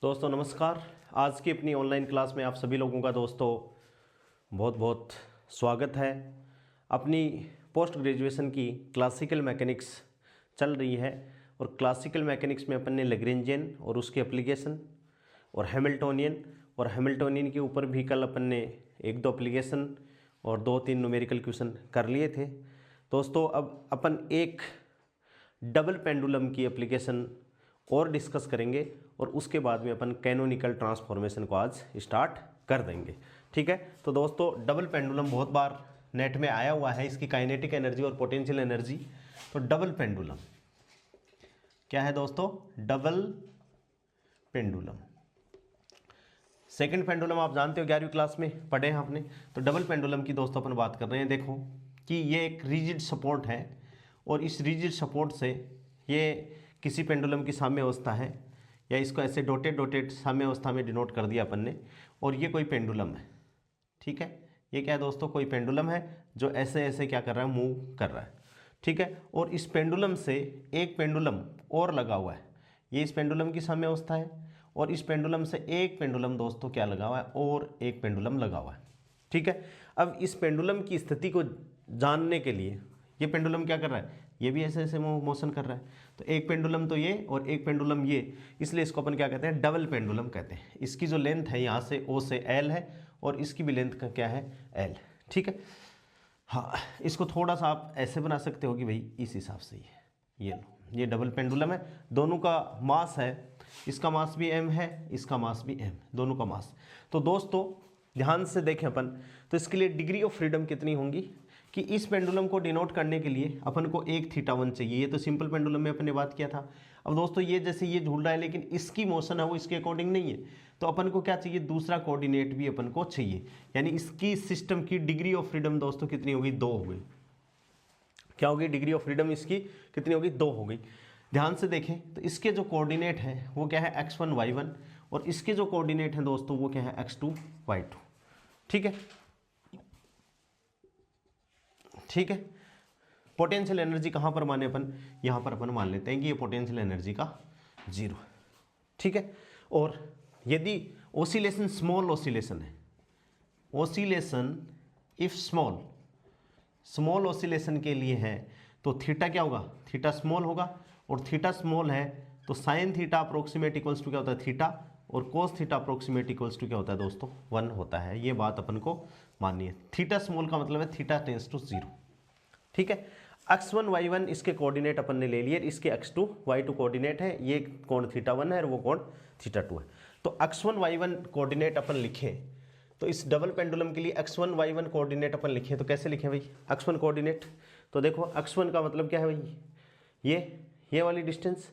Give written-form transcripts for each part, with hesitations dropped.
दोस्तों नमस्कार। आज की अपनी ऑनलाइन क्लास में आप सभी लोगों का दोस्तों बहुत बहुत स्वागत है। अपनी पोस्ट ग्रेजुएशन की क्लासिकल मैकेनिक्स चल रही है और क्लासिकल मैकेनिक्स में अपन ने लैग्रेंजियन और उसके एप्लीकेशन और हैमिल्टोनियन के ऊपर भी कल अपन ने एक दो एप्लीकेशन और दो तीन न्यूमेरिकल क्वेश्चन कर लिए थे। दोस्तों अब अपन एक डबल पेंडुलम की एप्लीकेशन और डिस्कस करेंगे और उसके बाद में अपन कैनोनिकल ट्रांसफॉर्मेशन को आज स्टार्ट कर देंगे। ठीक है, तो दोस्तों डबल पेंडुलम बहुत बार नेट में आया हुआ है, इसकी काइनेटिक एनर्जी और पोटेंशियल एनर्जी। तो डबल पेंडुलम क्या है दोस्तों? Double pendulum. सेकंड पेंडुलम आप जानते हो, 11वीं क्लास में पढ़े हैं आपने। तो डबल पेंडुलम की दोस्तों अपन बात कर रहे हैं। देखो कि ये एक रिजिड सपोर्ट है और इस रिजिड सपोर्ट से ये किसी पेंडुलम की साम्य अवस्था है, या इसको ऐसे डॉटेड साम्य अवस्था में डिनोट कर दिया अपन ने। और ये कोई पेंडुलम है, ठीक है। ये क्या है दोस्तों? कोई पेंडुलम है जो ऐसे ऐसे क्या कर रहा है, मूव कर रहा है, ठीक है। और इस पेंडुलम से एक पेंडुलम और लगा हुआ है, ये इस पेंडुलम की साम्य अवस्था है। और इस पेंडुलम से एक पेंडुलम दोस्तों क्या लगा हुआ है, और एक पेंडुलम लगा हुआ है, ठीक है। अब इस पेंडुलम की स्थिति को जानने के लिए ये पेंडुलम क्या कर रहा है, ये भी ऐसे ऐसे मोशन कर रहा है। तो एक पेंडुलम तो ये और एक पेंडुलम ये, इसलिए इसको अपन क्या कहते हैं, डबल पेंडुलम कहते हैं। इसकी जो लेंथ है यहाँ से O से L है और इसकी भी लेंथ का क्या है, L, ठीक है। हाँ, इसको थोड़ा सा आप ऐसे बना सकते हो कि भाई इस हिसाब से ये लो, ये डबल पेंडुलम है। दोनों का मास है, इसका मास भी m है, इसका मास भी m, दोनों का मास। तो दोस्तों ध्यान से देखें अपन, तो इसके लिए डिग्री ऑफ फ्रीडम कितनी होंगी कि इस पेंडुलम को डिनोट करने के लिए अपन को एक θ1 चाहिए। ये तो सिंपल पेंडुलम में अपन ने बात किया था। अब दोस्तों ये जैसे ये झूल रहा है, लेकिन इसकी मोशन है वो इसके अकॉर्डिंग नहीं है, तो अपन को क्या चाहिए, दूसरा कोऑर्डिनेट भी अपन को चाहिए। यानी इसकी सिस्टम की डिग्री ऑफ फ्रीडम दोस्तों कितनी होगी, 2 हो गई। क्या होगी डिग्री ऑफ फ्रीडम इसकी, कितनी होगी, 2 हो गई। ध्यान से देखें तो इसके जो कोऑर्डिनेट है वो क्या है, x1 y1, और इसके जो कोऑर्डिनेट हैं दोस्तों वो क्या है, x2 y2, ठीक है, ठीक है। पोटेंशियल एनर्जी कहाँ पर माने अपन, यहाँ पर अपन मान लेते हैं कि ये पोटेंशियल एनर्जी का 0, ठीक है। और यदि ओसिलेशन स्मॉल ओसिलेशन है, ओसिलेशन इफ स्मॉल ओसिलेशन के लिए है, तो थीटा क्या होगा, थीटा स्मॉल होगा। और थीटा स्मॉल है तो sine theta approximate equals to क्या होता है, थीटा, और cos theta approximate equals to क्या होता है दोस्तों, 1 होता है। ये बात अपन को माननी है। थीटा स्मॉल का मतलब है थीटा टेंस टू 0, ठीक है। x1 y1 इसके कोऑर्डिनेट अपन ने ले लिए, इसके x2 y2 कोऑर्डिनेट है, ये कोण θ1 है और वो कोण θ2 है। तो x1 y1 कोऑर्डिनेट अपन लिखें, तो इस डबल पेंडुलम के लिए x1 y1 कोऑर्डिनेट अपन लिखें तो कैसे लिखें भाई, x1 कोऑर्डिनेट। तो देखो x1 का मतलब क्या है भाई, ये वाली डिस्टेंस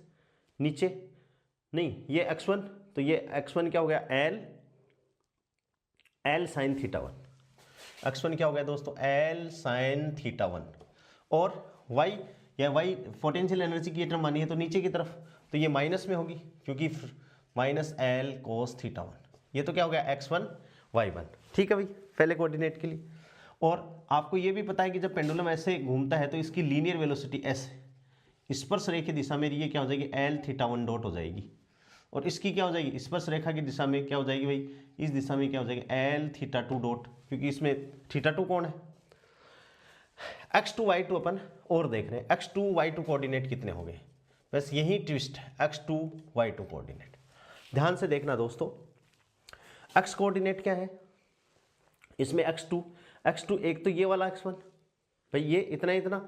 नीचे नहीं, ये x1, तो ये x1 क्या हो गया, L साइन θ1। x1 क्या हो गया दोस्तों, L साइन θ1। और y, या y पोटेंशियल एनर्जी की टर्म मानी है तो नीचे की तरफ, तो ये माइनस में होगी क्योंकि माइनस L कोस θ1। ये तो क्या हो गया, x1 y1, ठीक है भाई, पहले कोऑर्डिनेट के लिए। और आपको ये भी पता है कि जब पेंडुलम ऐसे घूमता है तो इसकी लीनियर वेलोसिटी s है, स्पर्श रेखा की दिशा में ये क्या हो जाएगी, L θ1 डॉट हो जाएगी। और इसकी क्या हो जाएगी, स्पर्श रेखा की दिशा में क्या हो जाएगी भाई, इस दिशा में क्या हो जाएगी, L θ2 डॉट, क्योंकि इसमें θ2 कौन है, x2 y2 अपन और देख रहे हैं। x2 y2 कोऑर्डिनेट कितने हो गए, बस यही ट्विस्ट है, x2 y2 कोऑर्डिनेट। ध्यान से देखना दोस्तों, x कोऑर्डिनेट क्या है इसमें, x2 एक तो ये वाला x1 भाई, ये इतना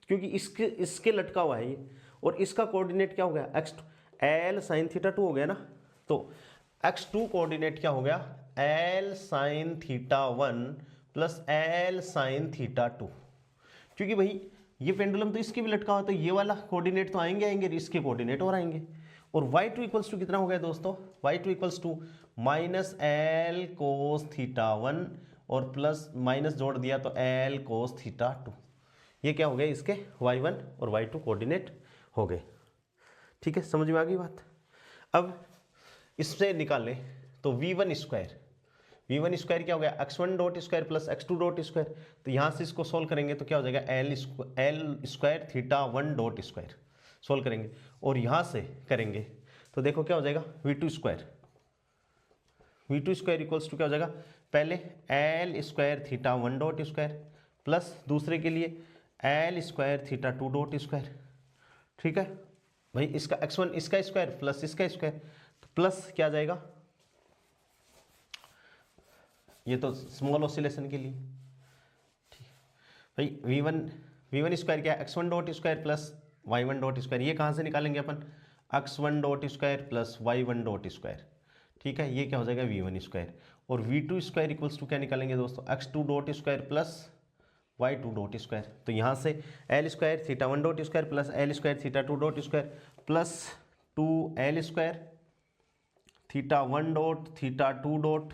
क्योंकि इसके लटका हुआ है ये, और इसका कोऑर्डिनेट क्या हो गया, x2 L साइन θ2 हो गया ना। तो x2 कोऑर्डिनेट क्या हो गया, L sine θ1 plus L sine θ2, क्योंकि भाई ये पेंडुलम तो इसके भी लटका हुआ, तो ये वाला कोऑर्डिनेट तो आएंगे, इसके कोऑर्डिनेट और आएंगे। और y2 इक्वल्स टू कितना हो गया दोस्तों, y2 equals to minus L cos θ1 और प्लस माइनस जोड़ दिया तो L कोस θ2। ये क्या हो गया, इसके y1 और y2 कोऑर्डिनेट हो गए, ठीक है। समझ में आ गई बात। अब इससे निकालें तो v1 स्क्वायर क्या हो गया, x1 dot square plus x2 dot square. तो यहाँ से इसको सोल्व करेंगे तो क्या हो जाएगा, L square θ1 dot square solve करेंगे। और यहाँ से करेंगे तो देखो क्या हो जाएगा, v2 square v2 square equals to क्या हो जाएगा, पहले L square theta 1 dot square plus दूसरे के लिए L square theta 2 dot square. ठीक है भाई, इसका x1 इसका स्क्वायर प्लस इसका स्क्वायर, तो प्लस क्या आ जाएगा, ये तो स्मॉल ऑसिलेशन के लिए। ठीक भाई, v1 स्क्वायर क्या है, x1 dot square plus y1 dot square, ये कहाँ से निकालेंगे अपन, x1 dot square plus y1 dot square. ठीक है, ये क्या हो जाएगा v1 स्क्वायर, और v2 स्क्वायर इक्वल्स टू क्या निकालेंगे दोस्तों, x2 dot square plus y2 dot square. तो यहाँ से L square theta 1 dot square plus L square theta 2 dot square plus 2l square theta 1 dot theta 2 dot,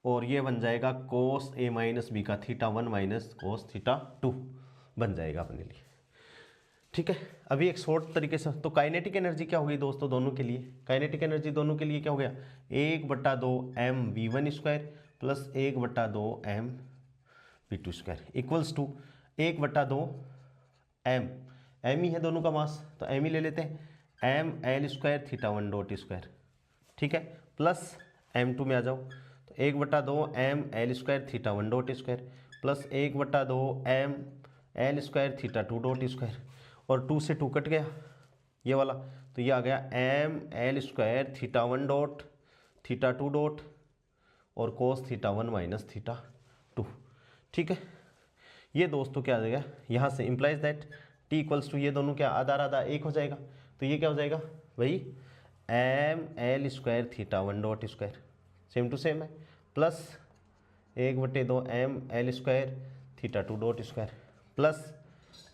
और ये बन जाएगा कोस a माइनस बी का थीटा 1 माइनस कोस थीटा 2 बन जाएगा अपने लिए। ठीक है, अभी एक शॉर्ट तरीके से, तो काइनेटिक एनर्जी क्या होगी दोस्तों दोनों के लिए, काइनेटिक एनर्जी दोनों के लिए क्या हो गया, 1/2 m v1 square plus 1/2 m v2 square equals to 1/2 m ही है दोनों का मास, तो m ही ले लेते हैं, m l square theta 1 dot square. ठीक है, प्लस m2 में आ जाओ, तो 1/2 m l square theta 1 dot square plus 1/2 m l square theta 2 dot square, और 2 से 2 कट गया ये वाला, तो ये आ गया m l square theta 1 dot theta 2 dot और कोस थीटा 1 माइनस थीटा 2। ठीक है, ये दोस्तों क्या आ जाएगा, यहाँ से implies that t equals to, ये दोनों क्या आधा आधा एक हो जाएगा, तो ये क्या हो जाएगा भाई m l square theta 1 dot square same to same है, plus 1/2 m l square theta 2 dot square plus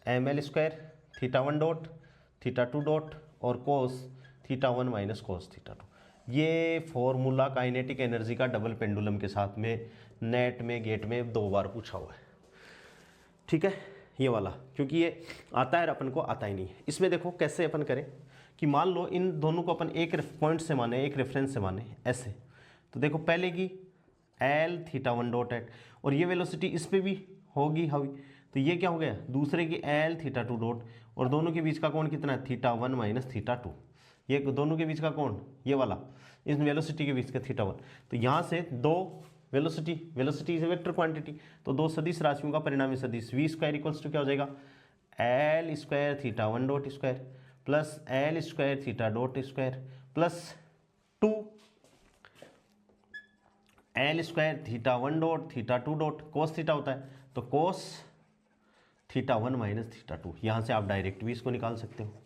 m l square theta 1 dot theta 2 dot और cos theta 1 minus cos theta 2। ये फॉर्मूला काइनेटिक एनर्जी का double pendulum के साथ में net में gate में 2 बार पूछा हुआ है। ठीक है, ये वाला क्योंकि ये आता है अपन को आता ही नहीं है। इसमें देखो कैसे अपन करें कि मान लो इन दोनों को अपन एक पॉइंट से माने, एक रेफरेंस से माने ऐसे, तो देखो पहले की एल थीटा 1 डॉट एट, और ये वेलोसिटी इस पर भी होगी हावी, तो ये क्या हो गया, दूसरे की एल थीटा 2 डॉट, और दोनों के बीच का कोण कितना है, थीटा 1 माइनस थीटा 2, ये दोनों के बीच का कोण ये वाला, इस वेलोसिटी के बीच का थीटा 1। तो यहाँ से दो velocity is a vector quantity, तो दो सदिश राशियों का परिणामी सदिश v स्क्वायर इक्वल्स टू क्या हो जाएगा, L square theta 1 dot square plus L square theta dot square plus 2 L square theta 1 dot theta 2 dot, cos theta होता है तो कोस थीटा 1 माइनस थीटा 2। यहाँ से आप डायरेक्ट भी इसको निकाल सकते हो।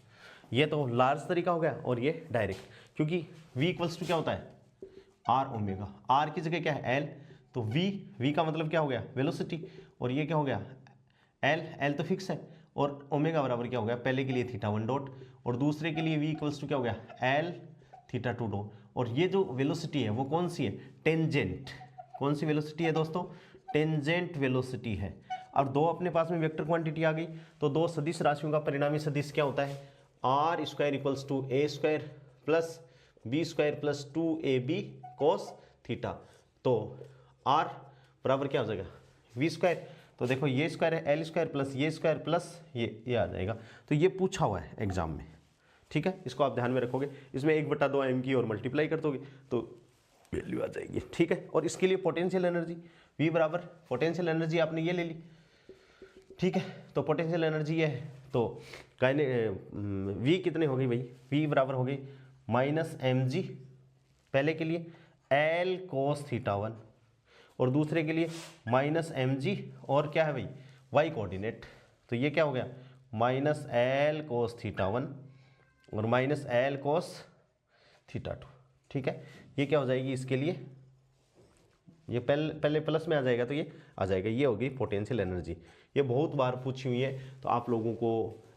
ये तो लार्ज तरीका हो गया, और ये डायरेक्ट, क्योंकि v इक्वल्स टू क्या होता है, आर ओमेगा, आर की जगह क्या है एल, तो v का मतलब क्या हो गया वेलोसिटी, और ये क्या हो गया एल तो फिक्स है, और ओमेगा बराबर क्या हो गया, पहले के लिए थीटा 1 डॉट और दूसरे के लिए v इक्वल्स टू क्या हो गया एल थीटा 2 डॉट, और ये जो वेलोसिटी है वो कौन सी है, टेंजेंट। कौन सी वेलोसिटी है दोस्तों, टेंजेंट वेलोसिटी है। और दो अपने पास में वेक्टर क्वांटिटी आ गई, तो दो सदिश राशियों का परिणामी सदिश क्या होता है, R square equals to A square plus B square plus 2ab cos theta. तो आर बराबर क्या हो जाएगा वी स्क्वायर, तो देखो ये स्क्वायर है एल स्क्वायर प्लस ये स्क्वायर प्लस ये आ जाएगा। तो ये पूछा हुआ है एग्जाम में, ठीक है, इसको आप ध्यान में रखोगे। इसमें 1/2 m की और मल्टीप्लाई कर दोगे तो वैल्यू आ जाएगी, ठीक है। और इसके लिए पोटेंशियल एनर्जी v बराबर, पोटेंशियल एनर्जी आपने ये ले ली, ठीक है, तो पोटेंशियल एनर्जी ये है, तो v कितने हो गई भाई, v बराबर हो गई -mg पहले के लिए l cos थीटा 1 और दूसरे के लिए -mg और क्या है भाई y कोऑर्डिनेट, तो ये क्या हो गया -l cos थीटा 1 और -l cos थीटा 2, ठीक है। ये क्या हो जाएगी इसके लिए, ये पहले प्लस में आ जाएगा तो ये आ जाएगा, ये होगी पोटेंशियल एनर्जी। ये बहुत बार पूछी हुई है तो आप लोगों को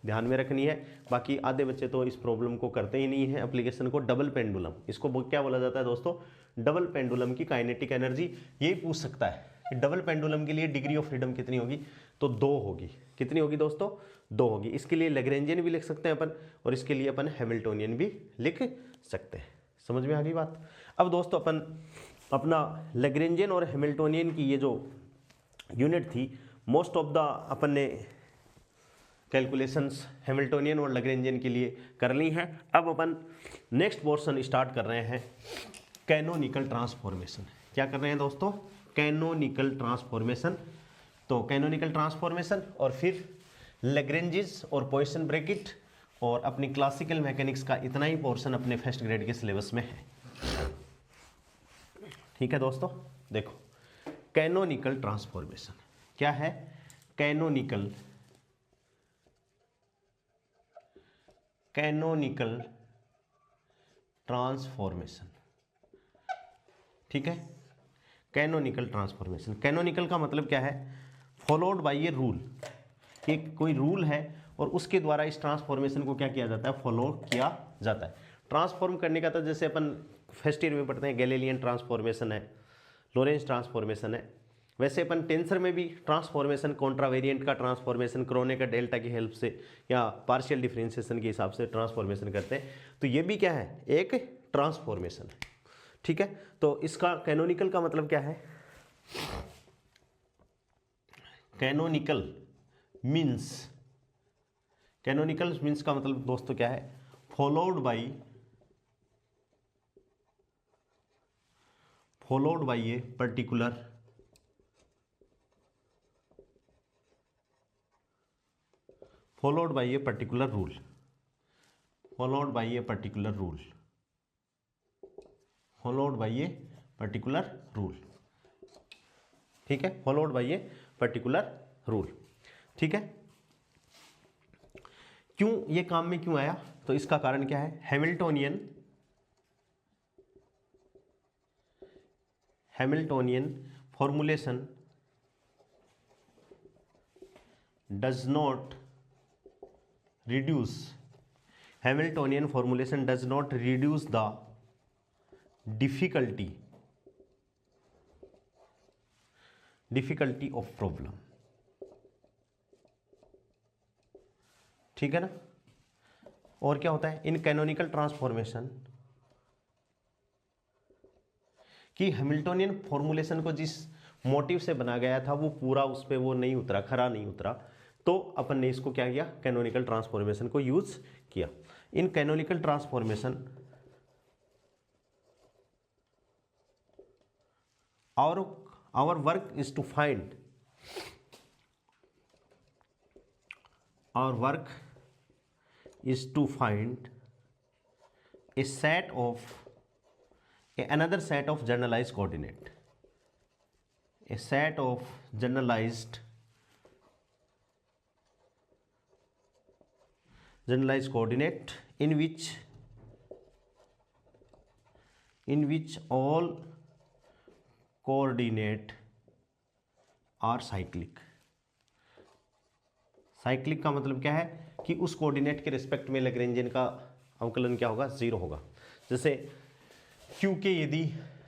ध्यान में रखनी है। बाकी आधे बच्चे तो इस प्रॉब्लम को करते ही नहीं है एप्लीकेशन को। डबल पेंडुलम, इसको क्या बोला जाता है दोस्तों, डबल पेंडुलम की काइनेटिक एनर्जी। यही पूछ सकता है कि डबल पेंडुलम के लिए डिग्री ऑफ फ्रीडम कितनी होगी, तो 2 होगी। कितनी होगी दोस्तों, 2 होगी। इसके लिए लैग्रेंजियन भी लिख सकते हैं अपन, और इसके लिए अपन हैमिल्टोनियन भी लिख सकते हैं। समझ में आ गई बात। अब दोस्तों अपन अपना लैग्रेंजियन और हैमिल्टोनियन की ये जो यूनिट थी, मोस्ट ऑफ द अपन ने कैलकुलेशंस हैमिल्टोनियन और लैग्रेंजियन के लिए कर ली हैं। अब अपन नेक्स्ट पोर्शन स्टार्ट कर रहे हैं कैनोनिकल ट्रांसफॉर्मेशन। क्या कर रहे हैं दोस्तों? Canonical transformation. तो कैनोनिकल ट्रांसफॉर्मेशन और फिर लैग्रेंजेस और पॉइसन ब्रैकेट और अपनी क्लासिकल मैकेनिक्स का इतना ही पोर्शन अपने फर्स्ट ग्रेड के सिलेबस में है। ठीक है दोस्तों, देखो कैनोनिकल ट्रांसफॉर्मेशन क्या है? Canonical transformation. ठीक है, कैनोनिकल ट्रांसफॉर्मेशन। कैनोनिकल का मतलब क्या है? Followed by a rule. एक कोई रूल है और उसके द्वारा इस ट्रांसफॉर्मेशन को क्या किया जाता है? फॉलो किया जाता है। ट्रांसफॉर्म करने का तो जैसे अपन फर्स्ट ईयर में पढ़ते हैं, गैलीलियन ट्रांसफॉर्मेशन है, लोरेंज ट्रांसफॉर्मेशन है, वैसे अपन टेंसर में भी ट्रांसफॉर्मेशन, कॉन्ट्रावेरिएंट का ट्रांसफॉर्मेशन, क्रोने का डेल्टा की हेल्प से या पार्शियल डिफरेंशिएशन के हिसाब से ट्रांसफॉर्मेशन करते हैं। तो ये भी क्या है? एक ट्रांसफॉर्मेशन है। ठीक है, तो इसका कैनोनिकल का मतलब क्या है? कैनोनिकल मीन्स का मतलब दोस्तों क्या है? Followed by a particular rule. ठीक है, followed by a particular rule. ठीक है, क्यों ये काम में क्यों आया? तो इसका कारण क्या है? Hamiltonian formulation does not reduce the difficulty of problem. ठीक है ना? और क्या होता है इन कैनोनिकल ट्रांसफॉर्मेशन कि हैमिल्टोनियन फॉर्मूलेशन को जिस मोटिव से बना गया था वो पूरा उस पर वो नहीं उतरा, खरा नहीं उतरा, तो अपन ने इसको क्या किया? कैनोनिकल ट्रांसफॉर्मेशन को यूज किया। In canonical transformation our work is to find another set of generalized coordinate, in which all coordinate are cyclic. Cyclic का मतलब क्या है? कि उस कोऑर्डिनेट के रिस्पेक्ट में लैग्रेंजियन का अवकलन क्या होगा? जीरो होगा। जैसे क्यू के यदि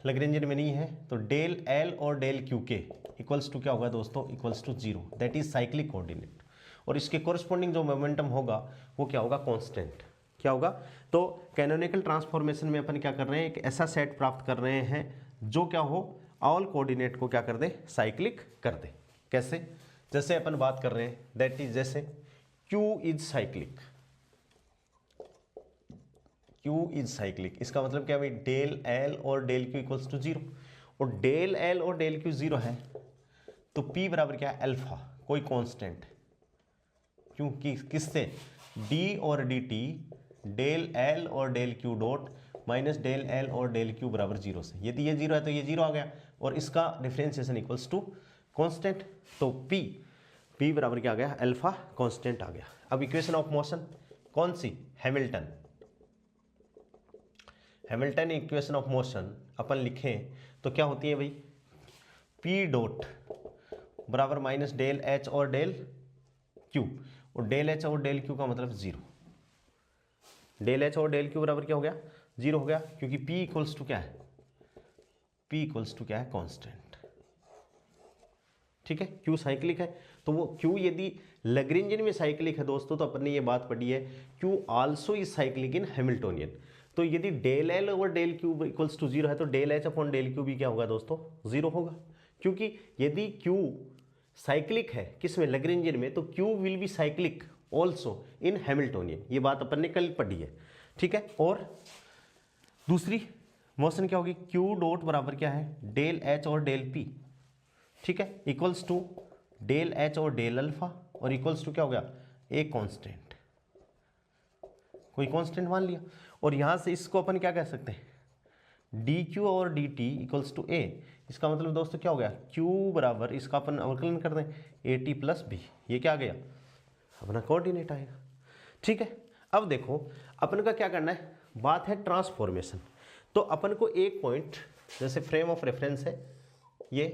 लैग्रेंजियन में नहीं है तो डेल एल और डेल क्यू के इक्वल्स टू क्या होगा दोस्तों? Equals to zero. That is cyclic coordinate. और इसके कोरिस्पोंडिंग जो मोमेंटम होगा वो क्या होगा? कांस्टेंट। क्या होगा? तो कैनोनिकल ट्रांसफॉर्मेशन में अपन क्या कर रहे हैं? एक ऐसा सेट प्राप्त कर रहे हैं जो क्या हो? ऑल कोऑर्डिनेट को क्या कर दे? साइक्लिक कर दे। कैसे? जैसे अपन बात कर रहे हैं दैट इज जैसे Q इज साइक्लिक। इसका मतलब क्या भाई? डेल एल और del Q equals to zero. और डेल एल और डेल क्यू जीरो है तो P बराबर क्या है? अल्फा, कोई कांस्टेंट। क्योंकि किससे? D और dt डेल एल और del Q dot minus del L और डेल क्यू बराबर जीरो से। यदि ये जीरो है तो ये जीरो आ गया और इसका डिफरेंशिएशन इक्वल्स टू कांस्टेंट। तो P बराबर क्या आ गया? अल्फा कांस्टेंट आ गया। अब इक्वेशन ऑफ मोशन कौन सी? हैमिल्टन इक्वेशन ऑफ मोशन अपन लिखें तो क्या होती है भाई? P डॉट बराबर माइनस डेल एच और डेल क्यू। और डेल एच और डेल क्यू का मतलब जीरो। डेल एच और डेल क्यू बराबर क्या हो गया? जीरो हो गया, क्योंकि P इक्वल्स टू क्या है? P इक्वल्स टू क्या है? कांस्टेंट। ठीक है, Q साइक्लिक है तो वो Q यदि लैग्रेंजियन में साइक्लिक है दोस्तों तो अपन ने ये बात पढ़ी है Q also is cyclic in Hamiltonian. तो यदि del L over del Q equals to zero है तो del H upon del Q भी क्या होगा दोस्तों? जीरो होगा। क्योंकि यदि Q साइक्लिक है किस में? लैग्रेंजियन में, तो Q will be cyclic also in Hamiltonian. ये बात अपन ने कल पढ़ी है। ठीक है, और दूसरी मोशन क्या होगी, क्यू डॉट बराबर क्या है, डेल एच और डेल पी, ठीक है, इक्वल्स टू डेल एच और डेल अल्फा, और इक्वल्स टू क्या हो गया, ए कांस्टेंट, कोई कांस्टेंट मान लिया। और यहां से इसको अपन क्या कह सकते हैं, डी क्यू और डी टी इक्वल्स टू ए। इसका मतलब दोस्तों क्या हो गया, क्यू बराबर, इसका अपन अवकलन कर दें, ए टी प्लस बी, ये क्या आ गया, अपना कोऑर्डिनेट आएगा, ठीक है। अब देखो अपन का क्या करना है, बात है ट्रांसफॉर्मेशन। तो अपन को एक पॉइंट, जैसे फ्रेम ऑफ रेफरेंस है ये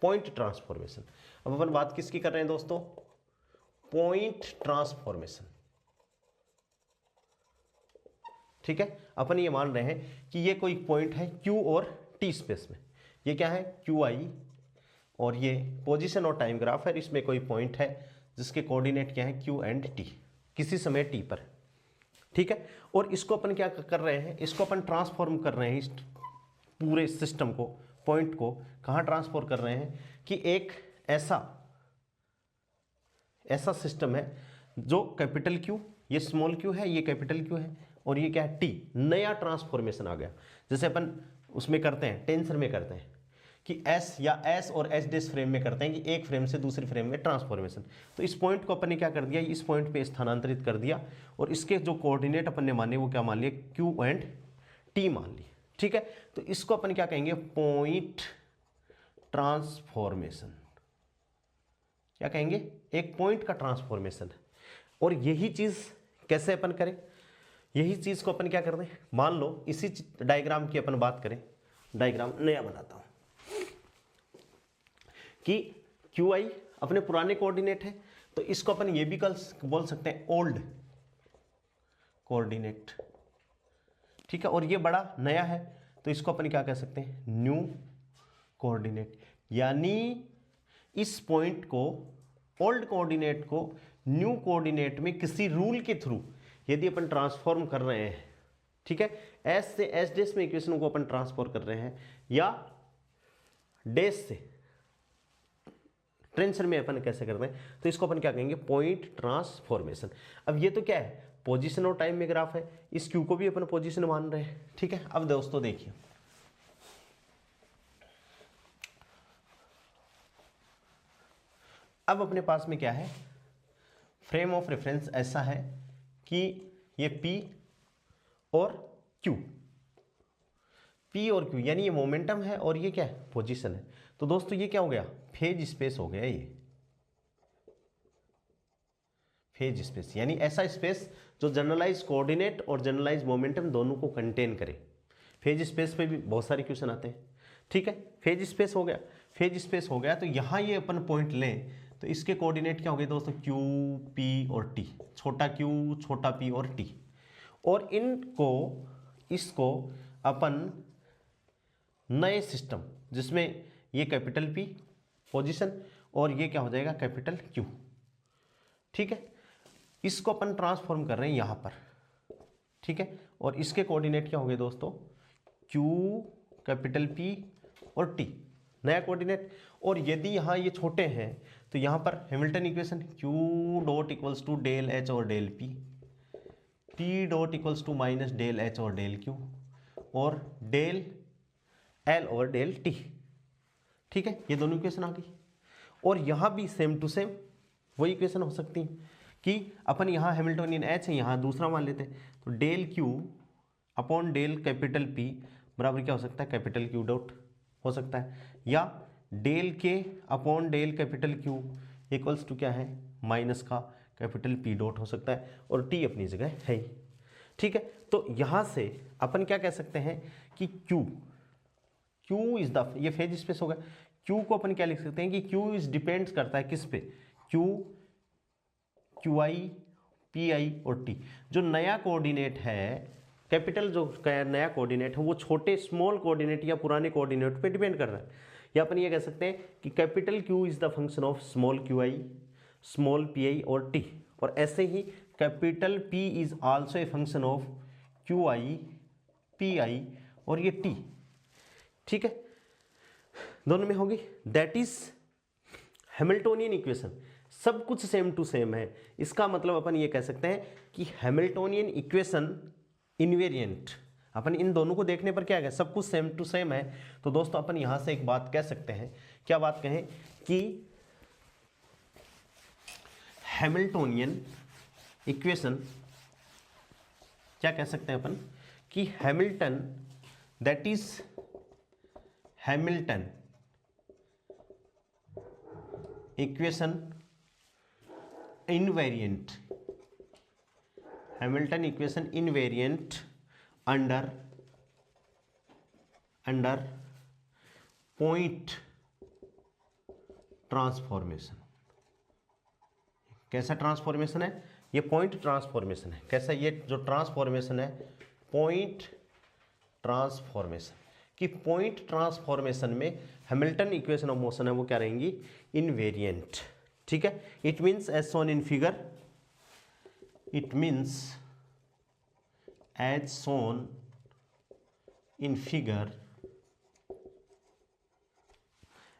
पॉइंट ट्रांसफॉर्मेशन। अब अपन बात किसकी कर रहे हैं दोस्तों, पॉइंट ट्रांसफॉर्मेशन, ठीक है। अपन ये मान रहे हैं कि ये कोई पॉइंट है क्यू और टी स्पेस में, ये क्या है, क्यू आई, और ये पोजीशन और टाइम ग्राफ है, इसमें कोई पॉइंट है जिसके कोऑर्डिनेट क्या है, क्यू एंड टी, किसी समय टी पर, ठीक है। और इसको अपन क्या कर रहे हैं, इसको अपन ट्रांसफॉर्म कर रहे हैं, इस पूरे सिस्टम को, पॉइंट को कहाँ ट्रांसफॉर्म कर रहे हैं कि एक ऐसा सिस्टम है जो कैपिटल क्यू, ये स्मॉल क्यू है, ये कैपिटल क्यू है, और ये क्या है, टी, नया ट्रांसफॉर्मेशन आ गया। जैसे अपन उसमें करते हैं, टेंसर में करते हैं कि एस या एस और एस डेस फ्रेम में करते हैं कि एक फ्रेम से दूसरे फ्रेम में ट्रांसफॉर्मेशन। तो इस पॉइंट को अपन ने क्या कर दिया, इस पॉइंट पे स्थानांतरित कर दिया, और इसके जो कोऑर्डिनेट अपन ने माने वो क्या मान लिए, क्यू एंड टी मान लिए, ठीक है। तो इसको अपन क्या कहेंगे, पॉइंट ट्रांसफॉर्मेशन, क्या कहेंगे, एक पॉइंट का ट्रांसफॉर्मेशन। और यही चीज कैसे अपन करें, यही चीज को अपन क्या कर दें, मान लो इसी डायग्राम की अपन बात करें, डायग्राम नया बनाता हूं कि क्यू आई अपने पुराने कोऑर्डिनेट है, तो इसको अपन ये भी कल बोल सकते हैं ओल्ड कोऑर्डिनेट, ठीक है। और ये बड़ा नया है, तो इसको अपन क्या कह सकते हैं, न्यू कोऑर्डिनेट। यानी इस पॉइंट को, ओल्ड कोऑर्डिनेट को न्यू कोऑर्डिनेट में किसी रूल के थ्रू यदि अपन ट्रांसफॉर्म कर रहे हैं, ठीक है, एस से एस डेस में इक्वेशन को अपन ट्रांसफॉर्म कर रहे हैं, या डेस से टेंसर में अपन कैसे करते हैं, तो इसको अपन क्या कहेंगे, पॉइंट ट्रांसफॉर्मेशन। अब ये तो क्या है, पोजीशन और टाइम में ग्राफ है, इस क्यू को भी अपन पोजीशन मान रहे हैं, ठीक है। अब दोस्तों देखिए, अब अपने पास में क्या है, फ्रेम ऑफ रेफरेंस ऐसा है कि ये P और Q, P और Q यानी ये मोमेंटम है और ये क्या है, पोजीशन है। तो दोस्तों ये क्या हो गया, फेज स्पेस हो गया, ये फेज स्पेस यानी ऐसा स्पेस जो जनरलाइज कोऑर्डिनेट और जनरलाइज मोमेंटम दोनों को कंटेन करे। फेज स्पेस पे भी बहुत सारे क्वेश्चन आते हैं, ठीक है। फेज स्पेस हो गया, फेज स्पेस हो गया, तो यहाँ ये अपन पॉइंट लें तो इसके कोऑर्डिनेट क्या हो गए दोस्तों, क्यू, पी और टी, छोटा क्यू, छोटा पी और टी। और इनको, इसको अपन नए सिस्टम जिसमें ये कैपिटल पी पोजीशन और ये क्या हो जाएगा, कैपिटल क्यू, ठीक है, इसको अपन ट्रांसफॉर्म कर रहे हैं यहाँ पर, ठीक है। और इसके कोऑर्डिनेट क्या हो गए दोस्तों, क्यू, कैपिटल पी और टी, नया कोऑर्डिनेट। और यदि यहाँ ये छोटे हैं तो यहाँ पर Hamilton equation, Q dot equals to del H और del P, P dot equals to minus del H और डेल क्यू, और डेल एल और डेल टी, ठीक है। ये दोनों इक्वेशन आ गई। और यहाँ भी सेम टू सेम वही इक्वेशन हो सकती है कि अपन यहाँ हैमिल्टोनियन एच है, यहाँ दूसरा मान लेते हैं, तो del Q upon del capital P बराबर क्या हो सकता है, कैपिटल क्यू डॉट हो सकता है, या del K upon del capital Q equals to क्या है, माइनस का कैपिटल पी डॉट हो सकता है, और टी अपनी जगह है ही, ठीक है। तो यहाँ से अपन क्या कह सकते हैं कि क्यू इज द, ये फेज स्पेस होगा, क्यू को अपन क्या लिख सकते हैं कि क्यू इज डिपेंड्स करता है किस पे, क्यू आई, पी आई और टी। जो नया कोऑर्डिनेट है, कैपिटल जो नया कोऑर्डिनेट है वो छोटे स्मॉल कोऑर्डिनेट या पुराने कोऑर्डिनेट पे डिपेंड कर रहा है। या अपन ये कह सकते हैं कि capital Q is the function of small Q I, small P I और टी। और ऐसे ही capital P is also a function of Q I, P I और ये टी, ठीक है, दोनों में होगी। दैट इज हैमिल्टोनियन इक्वेशन, सब कुछ सेम टू सेम है। इसका मतलब अपन ये कह सकते हैं कि हैमिल्टोनियन इक्वेशन इनवेरिएंट, अपन इन दोनों को देखने पर क्या है, सब कुछ सेम टू सेम है। तो दोस्तों अपन यहां से एक बात कह सकते हैं, क्या बात कहें कि हैमिल्टोनियन इक्वेशन, क्या कह सकते हैं अपन कि Hamilton, that is Hamilton equation invariant, Hamilton equation invariant under point transformation. कैसा ट्रांसफॉर्मेशन है ये? पॉइंट ट्रांसफॉर्मेशन है। कैसा? ये जो ट्रांसफॉर्मेशन है पॉइंट ट्रांसफॉर्मेशन, कि पॉइंट ट्रांसफॉर्मेशन में हैमिल्टन इक्वेशन ऑफ मोशन है वो क्या रहेंगी? इनवेरिएंट। ठीक है, it means as shown in figure, it means as shown in figure,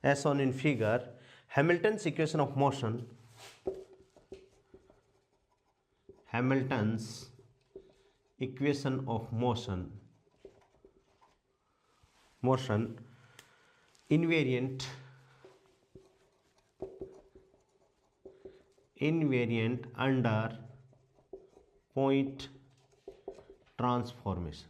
as shown in figure, Hamilton's equation of motion, Hamilton's equation of motion invariant under point transformation.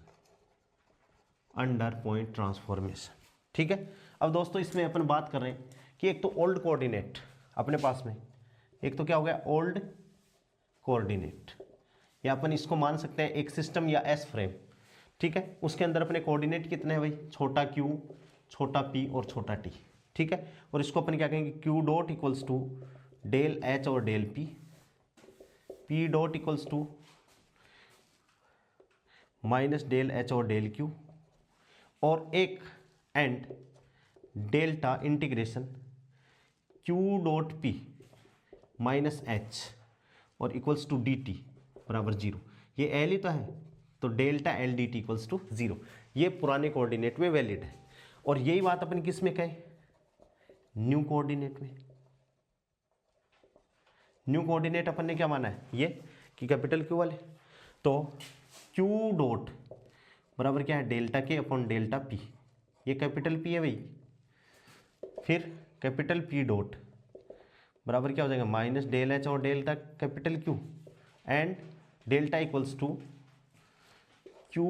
ठीक है, अब दोस्तों इसमें अपन बात कर रहे हैं कि एक तो ओल्ड कोऑर्डिनेट अपने पास में, एक तो क्या हो गया ओल्ड कोऑर्डिनेट, या अपन इसको मान सकते हैं एक सिस्टम या एस फ्रेम। ठीक है, उसके अंदर अपने कोऑर्डिनेट कितने हैं भाई? छोटा q, छोटा p और छोटा t। ठीक है, और इसको अपन क्या कहेंगे? q dot equals to del h और del p, p dot equals to minus del h और डेल q, और एक and delta integration q dot p minus h और इक्वल्स टू dt बराबर 0। ये l ही तो है, तो delta L D T equals to 0। ये पुराने कोऑर्डिनेट में वैलिड है, और यही बात अपन किस में कहें? न्यू कोऑर्डिनेट में। न्यू कोऑर्डिनेट अपन ने क्या माना है? ये कि कैपिटल Q वाले, तो Q डॉट बराबर क्या है? डेल्टा के अपॉन डेल्टा P, ये कैपिटल P है भाई। फिर कैपिटल P डॉट बराबर क्या हो जाएगा? माइनस डेल एच और delta capital Q, and delta equals to Q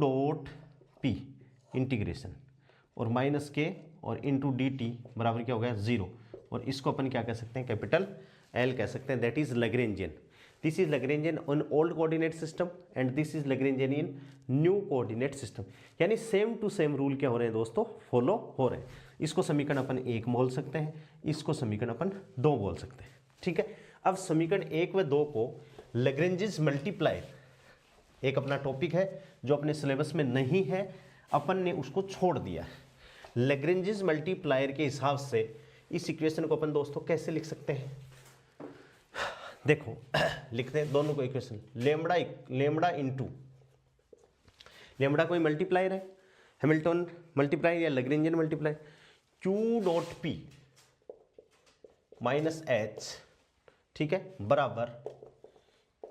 dot P integration, और माइनस के और इंटू डी टी बराबर क्या हो गया? 0। और इसको अपन क्या कह सकते हैं? कैपिटल L कह सकते हैं। That is Lagrangian. This is Lagrangian on old coordinate system and this is Lagrangian in new coordinate system. यानी सेम टू सेम रूल क्या हो रहे हैं दोस्तों? फॉलो हो रहे हैं। इसको समीकरण अपन 1 बोल सकते हैं, इसको समीकरण अपन 2 बोल सकते हैं। ठीक है, अब समीकरण 1 व 2 को लैग्रेंजियस मल्टीप्लायर, एक अपना टॉपिक है जो अपने सिलेबस में नहीं है, अपन ने उसको छोड़ दिया है। लैग्रेंजियस मल्टीप्लायर के हिसाब से इस इक्वेशन को अपन दोस्तों कैसे लिख सकते हैं? देखो लिखते हैं दोनों को इक्वेशन, लेमड़ा इंटू लेमड़ा कोई मल्टीप्लायर है, हैमिल्टन मल्टीप्लायर या Lagrangian multiplier, Q dot P minus H, ठीक है, बराबर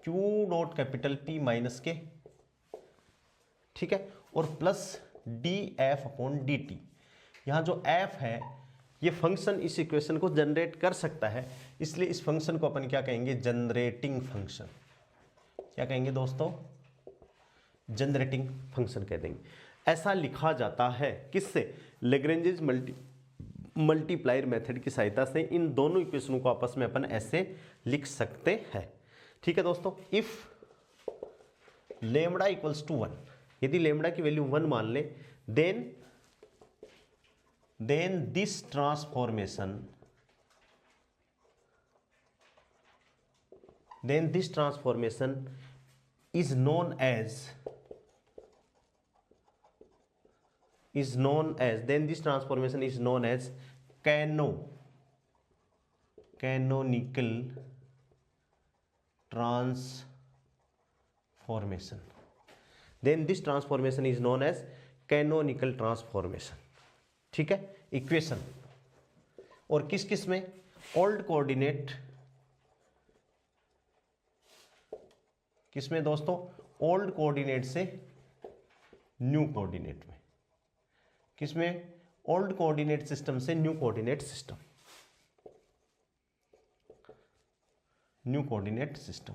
Q dot capital P minus के, ठीक है, और प्लस dF अपॉन dt। यहाँ जो f है ये फंक्शन इस इक्वेशन को जनरेट कर सकता है, इसलिए इस फंक्शन को अपन क्या कहेंगे? Generating function. क्या कहेंगे दोस्तों? जनरेटिंग फंक्शन कह देंगे। ऐसा लिखा जाता है किससे? लैग्रेंजियस मल्टीप्लायर मेथड की सहायता से इन दोनों इक्वेशनों को आपस में अपन ऐसे लिख सकते हैं। ठीक है दोस्तों, इफ लेमड़ा इक्वल्स टू 1, यदि लेमड़ा की वैल्यू 1 मान ले, then this transformation is known as canonical transformation. Then this transformation is known as canonical transformation. ठीक है, इक्वेशन। और किस किस में? ओल्ड कोऑर्डिनेट, किस में दोस्तों? ओल्ड कोऑर्डिनेट से न्यू कोऑर्डिनेट में, किसमें, ओल्ड कोऑर्डिनेट सिस्टम से new coordinate system, new coordinate system,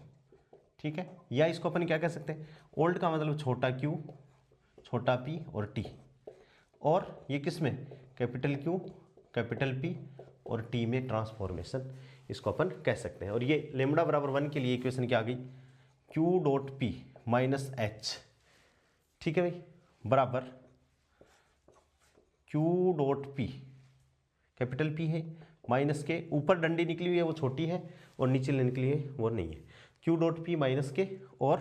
ठीक है। या इसको अपन क्या कह सकते हैं, ओल्ड का मतलब छोटा q, छोटा p और t, और ये किसमें, कैपिटल Q, कैपिटल P और t में ट्रांसफॉर्मेशन, इसको अपन कह सकते हैं। और ये लेमडा बराबर 1 के लिए इक्वेशन क्या आ गई, q dot p minus h, ठीक है भाई, बराबर q dot p, capital P है, माइनस के ऊपर डंडी निकली हुई है वो छोटी है और नीचे निकली है वो नहीं है, q dot p minus K और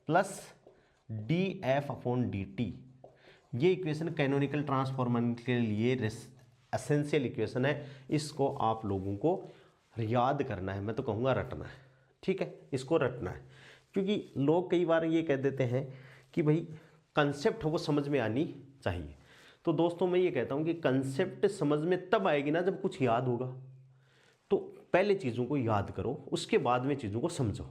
प्लस df अपॉन dt। ये इक्वेशन कैनोनिकल ट्रांसफॉर्मर के लिए एसेंशियल इक्वेशन है, इसको आप लोगों को याद करना है, मैं तो कहूँगा रटना है, ठीक है, इसको रटना है। क्योंकि लोग कई बार ये कह देते हैं कि भाई कंसेप्ट वो समझ में आनी चाहिए, तो दोस्तों मैं ये कहता हूँ कि कंसेप्ट समझ में तब आएगी ना जब कुछ याद होगा। तो पहले चीज़ों को याद करो, उसके बाद में चीज़ों को समझो,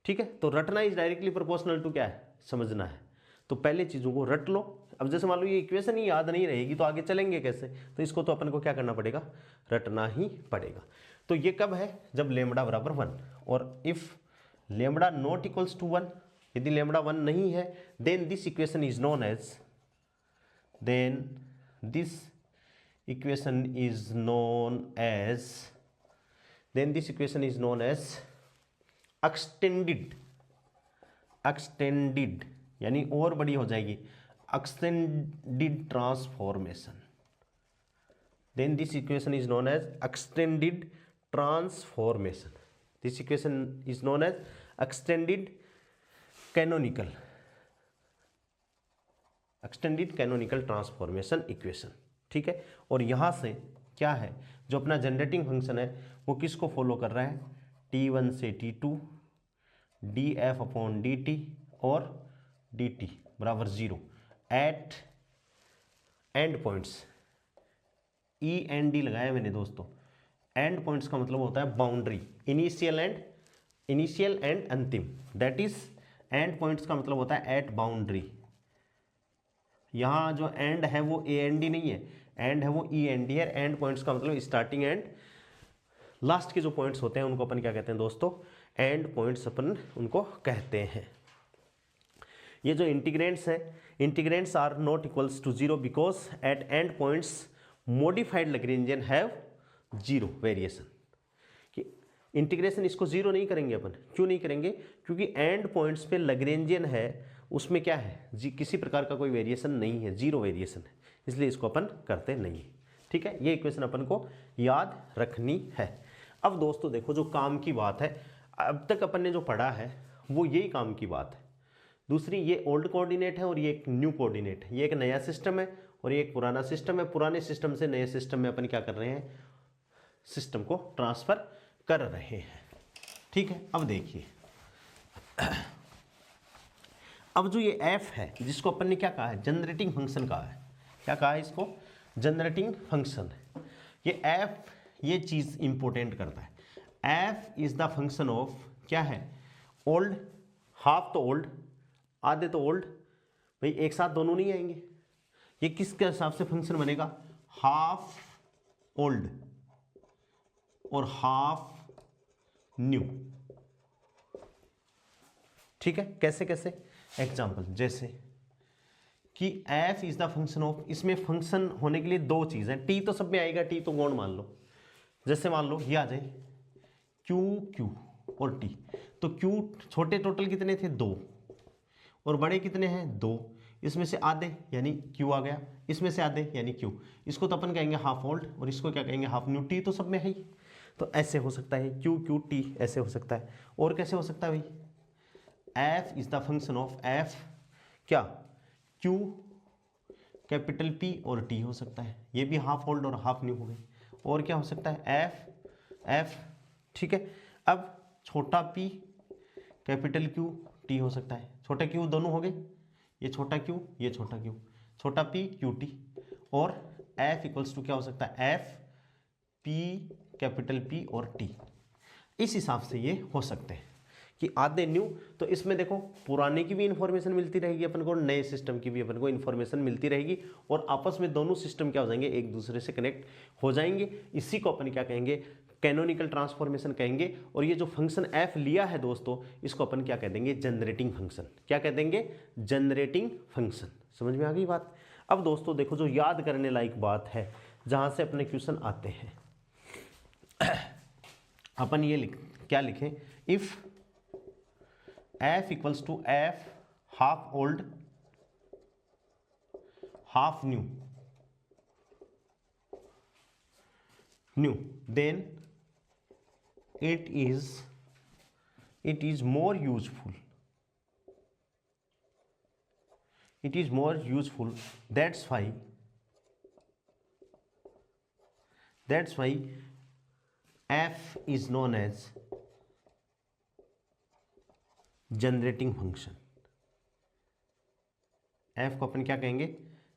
ठीक है। तो रटना इज डायरेक्टली प्रोपोर्शनल टू क्या है, समझना है। तो पहले चीज़ों को रट लो। अब जैसे मान लो ये इक्वेशन ही याद नहीं रहेगी तो आगे चलेंगे कैसे, तो इसको तो अपन को क्या करना पड़ेगा, रटना ही पड़ेगा। तो ये कब है, जब लेमडा बराबर 1, और if lambda not equals to 1, यदि लेमडा 1 नहीं है, then this equation is known as, then this equation is known as extended यानी और बड़ी हो जाएगी, extended transformation, then this equation is known as extended transformation, this equation is known as extended canonical transformation equation, ठीक है। और यहाँ से क्या है, जो अपना जनरेटिंग फंक्शन है वो किसको फॉलो कर रहा है, t1 से t2 df अपॉन dt और dt बराबर 0 at end points, E N D लगाया मैंने दोस्तों। एंड पॉइंट्स का मतलब होता है बाउंड्री, इनिशियल एंड अंतिम, दैट इज एंड पॉइंट्स का मतलब होता है एट बाउंड्री। यहाँ जो एंड है वो ए एंड डी नहीं है, एंड है वो ई एंड डी है। एंड पॉइंट्स का मतलब स्टार्टिंग एंड लास्ट के जो पॉइंट्स होते हैं उनको अपन क्या कहते हैं दोस्तों, एंड पॉइंट्स अपन उनको कहते हैं। ये जो इंटीग्रेंट्स हैं, integrands are not equals to 0 because at end points modified Lagrangian have 0 variation. कि इंटीग्रेशन इसको 0 नहीं करेंगे अपन, क्यों नहीं करेंगे, क्योंकि एंड पॉइंट्स पे लैग्रेंजियन है, उसमें क्या है जी, किसी प्रकार का कोई वेरिएशन नहीं है, 0 वेरिएशन है, इसलिए इसको अपन करते नहीं है, ठीक है। ये इक्वेशन अपन को याद रखनी है। अब दोस्तों देखो, जो काम की बात है, अब तक अपन ने जो पढ़ा है वो यही काम की बात है। दूसरी, ये ओल्ड कोऑर्डिनेट है और ये एक न्यू कोऑर्डिनेट है, ये एक नया सिस्टम है और ये एक पुराना सिस्टम है। पुराने सिस्टम से नए सिस्टम में अपन क्या कर रहे हैं, सिस्टम को ट्रांसफर कर रहे हैं, ठीक है। अब देखिए, अब जो ये f है जिसको अपन ने क्या कहा है, जनरेटिंग फंक्शन कहा है, क्या कहा है इसको, जनरेटिंग फंक्शन। ये f ये चीज़ इंपॉर्टेंट करता है। f is the function of क्या है, ओल्ड, हाफ तो ओल्ड, आधे तो ओल्ड, भाई एक साथ दोनों नहीं आएंगे। ये किसके हिसाब से फंक्शन बनेगा, हाफ ओल्ड और हाफ न्यू, ठीक है। कैसे कैसे, एग्जाम्पल जैसे कि f is the function of, इसमें फंक्शन होने के लिए दो चीज़ हैं, t तो सब में आएगा, t तो गौण मान लो। जैसे मान लो ये आ जाए q और t, तो q छोटे टोटल कितने थे, 2, और बड़े कितने हैं, 2। इसमें से आधे यानी q आ गया, इसमें से आधे यानी q, इसको तो अपन कहेंगे हाफ ओल्ड और इसको क्या कहेंगे, हाफ न्यू। t तो सब में है ही, तो ऐसे हो सकता है q t, ऐसे हो सकता है। और कैसे हो सकता है भाई, f is the function of f क्या, q कैपिटल P और t हो सकता है, ये भी हाफ ओल्ड और हाफ न्यू हो गए। और क्या हो सकता है, f, ठीक है। अब छोटा p कैपिटल Q t हो सकता है, छोटा q दोनों हो गए, ये छोटा q ये छोटा q, छोटा p q t, और f इक्वल्स टू क्या हो सकता है, f p कैपिटल P और t। इस हिसाब से ये हो सकते हैं कि आधे न्यू, तो इसमें देखो पुराने की भी इंफॉर्मेशन मिलती रहेगी अपन को, नए सिस्टम की भी अपन को इंफॉर्मेशन मिलती रहेगी, और आपस में दोनों सिस्टम क्या हो जाएंगे, एक दूसरे से कनेक्ट हो जाएंगे। इसी को अपन क्या कहेंगे, कैनोनिकल ट्रांसफॉर्मेशन कहेंगे। और ये जो फंक्शन एफ लिया है दोस्तों, इसको अपन क्या कह देंगे, जनरेटिंग फंक्शन। क्या कह देंगे, जनरेटिंग फंक्शन। समझ में आ गई बात। अब दोस्तों देखो, जो याद करने लायक बात है, जहां से अपने क्वेश्चन आते हैं, अपन ये क्या लिखें, if f equals to f half old half new then it is more useful, that's why f is known as generating function. f को अपन क्या कहेंगे,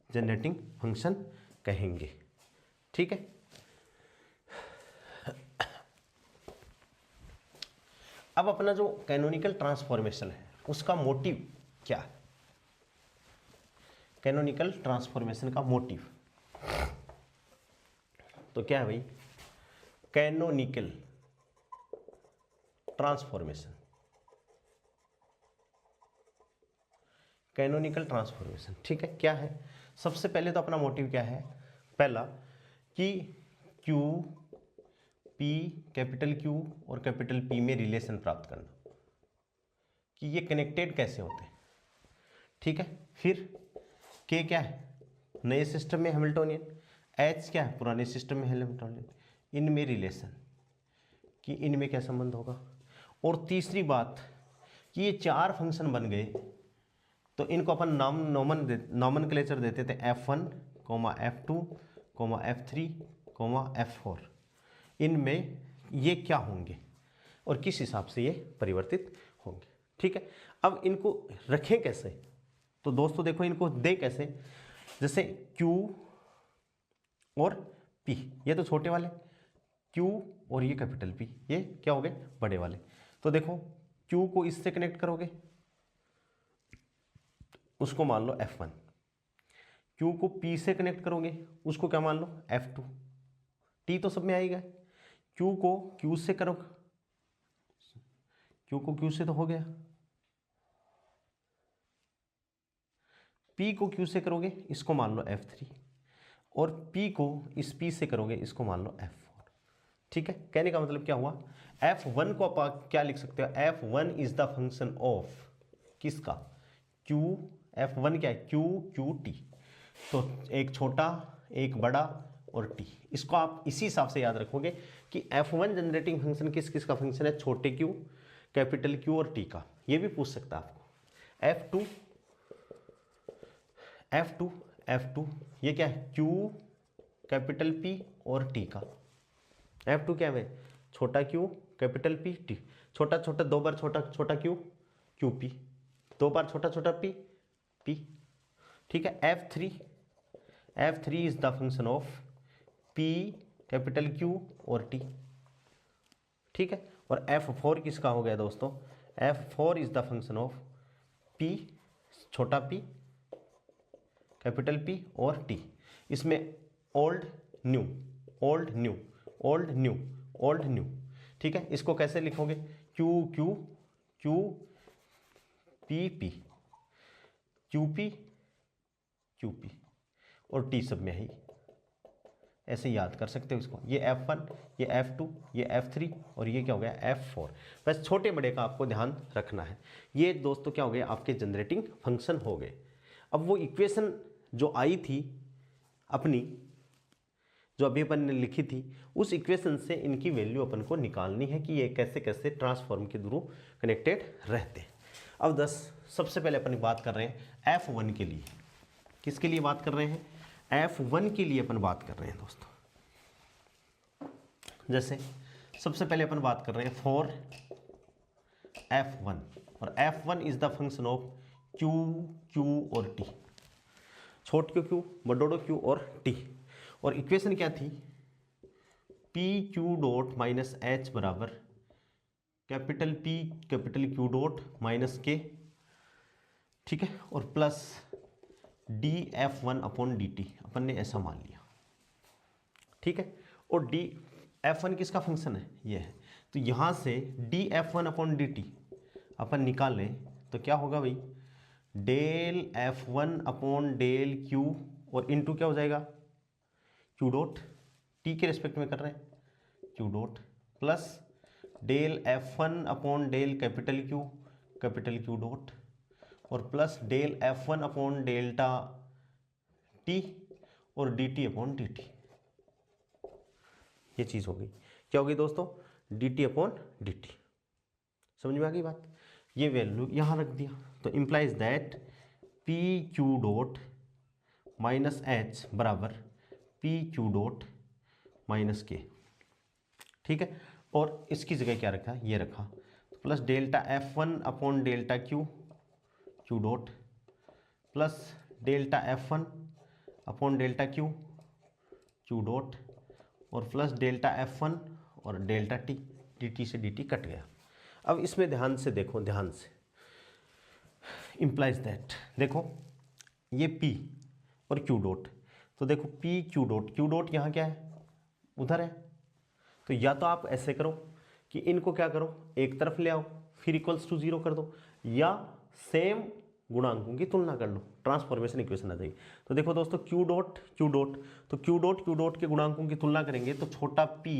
जनरेटिंग फंक्शन कहेंगे। ठीक है, अब अपना जो कैनोनिकल ट्रांसफॉर्मेशन है उसका मोटिव क्या है, कैनोनिकल ट्रांसफॉर्मेशन का मोटिव तो क्या है भाई, कैनोनिकल ट्रांसफॉर्मेशन, कैनोनिकल ट्रांसफॉर्मेशन। ठीक है, क्या है, सबसे पहले तो अपना मोटिव क्या है, पहला कि Q P, कैपिटल Q और कैपिटल P में रिलेशन प्राप्त करना कि ये कनेक्टेड कैसे होते हैं। ठीक है, फिर K क्या है, नए सिस्टम में हैमिल्टोनियन, H क्या है, पुराने सिस्टम में हैमिल्टोनियन, इनमें रिलेशन कि इनमें क्या संबंध होगा। और तीसरी बात कि ये चार फंक्शन बन गए तो इनको अपन नॉमनक्लेचर देते थे F1, F2, F3, F4। इनमें ये क्या होंगे और किस हिसाब से ये परिवर्तित होंगे। ठीक है, अब इनको रखें कैसे, तो दोस्तों देखो इनको दे कैसे, जैसे Q और P, ये तो छोटे वाले, Q और ये कैपिटल P, ये क्या हो गए, बड़े वाले। तो देखो Q को इससे कनेक्ट करोगे, उसको मान लो F1, Q को P से कनेक्ट करोगे, उसको क्या मान लो F2, T तो सब में आएगा। Q को Q से करो, Q को Q से तो हो गया, P को Q से करोगे, इसको मान लो F3, और P को इस P से करोगे, इसको मान लो F4। ठीक है, कहने का मतलब क्या हुआ, F1 को आप क्या लिख सकते हो, F1 is the function of किसका, Q, F1 क्या है, Q T, तो एक छोटा एक बड़ा और T। इसको आप इसी हिसाब से याद रखोगे कि F1 जनरेटिंग फंक्शन किस किस का फंक्शन है, छोटे Q, कैपिटल Q और T का। ये भी पूछ सकता है आपको। F2 ये क्या है, Q, कैपिटल P और T का। F2 क्या है, छोटा Q, कैपिटल P, T, छोटा छोटा दो बार छोटा छोटा Q, QP, दो बार छोटा छोटा P, P। ठीक है, F3 is the function of P, capital Q और T। ठीक है, और F4 किसका हो गया दोस्तों, F4 is the function of P, छोटा P, कैपिटल P और T। इसमें ओल्ड न्यू। ठीक है, इसको कैसे लिखोगे, Q P QP और T सब में है, ऐसे याद कर सकते हो इसको। ये F1, ये F2, ये F3 और ये क्या हो गया F4। बस छोटे बड़े का आपको ध्यान रखना है। ये दोस्तों क्या हो गए, आपके जनरेटिंग फंक्शन हो गए। अब वो इक्वेशन जो आई थी अपनी, जो अभी अपन ने लिखी थी, उस इक्वेशन से इनकी वैल्यू अपन को निकालनी है कि ये कैसे कैसे ट्रांसफॉर्म के थ्रू कनेक्टेड रहते हैं। अब सबसे पहले अपन बात कर रहे हैं F1 के लिए। किसके लिए बात कर रहे हैं, F1 के लिए अपन बात कर रहे हैं दोस्तों। जैसे सबसे पहले अपन बात कर रहे हैं फॉर F1, और F1 is the function of Q और T, छोट Q, बड़ोड़ो Q और T। और इक्वेशन क्या थी, PQ डॉट माइनस H बराबर capital P capital Q dot minus K, ठीक है, और प्लस dF1 अपॉन dt, अपन ने ऐसा मान लिया, ठीक है। और dF1 किसका फंक्शन है, ये है, तो यहाँ से dF1 अपॉन dt अपन निकालें तो क्या होगा भाई, del F1 upon del Q और इनटू क्या हो जाएगा, Q डॉट, टी के रिस्पेक्ट में कर रहे हैं, Q dot plus del F1 upon del capital Q dot और plus del F1 upon delta T और dt अपॉन dt। ये चीज़ हो गई, क्या होगी दोस्तों, dt अपॉन dt। समझ में आ गई बात, ये वैल्यू यहाँ रख दिया, तो implies that P Q dot minus H बराबर पी क्यू डॉट माइनस के, ठीक है। और इसकी जगह क्या रखा, ये रखा, तो plus delta F1 upon delta Q dot plus delta F1 upon delta Q dot और प्लस डेल्टा F1 और डेल्टा T, dt से dt कट गया। अब इसमें ध्यान से देखो, ध्यान से, इम्प्लाइज दैट, देखो ये P और Q डॉट, तो देखो P Q डॉट यहाँ क्या है, उधर है, तो या तो आप ऐसे करो कि इनको क्या करो, एक तरफ ले आओ, फिर इक्वल्स टू 0 कर दो, या सेम गुणांकों की तुलना कर लो, ट्रांसफॉर्मेशन इक्वेशन आ जाएगी। तो देखो दोस्तों Q डॉट, तो Q डॉट के गुणांकों की तुलना करेंगे तो छोटा p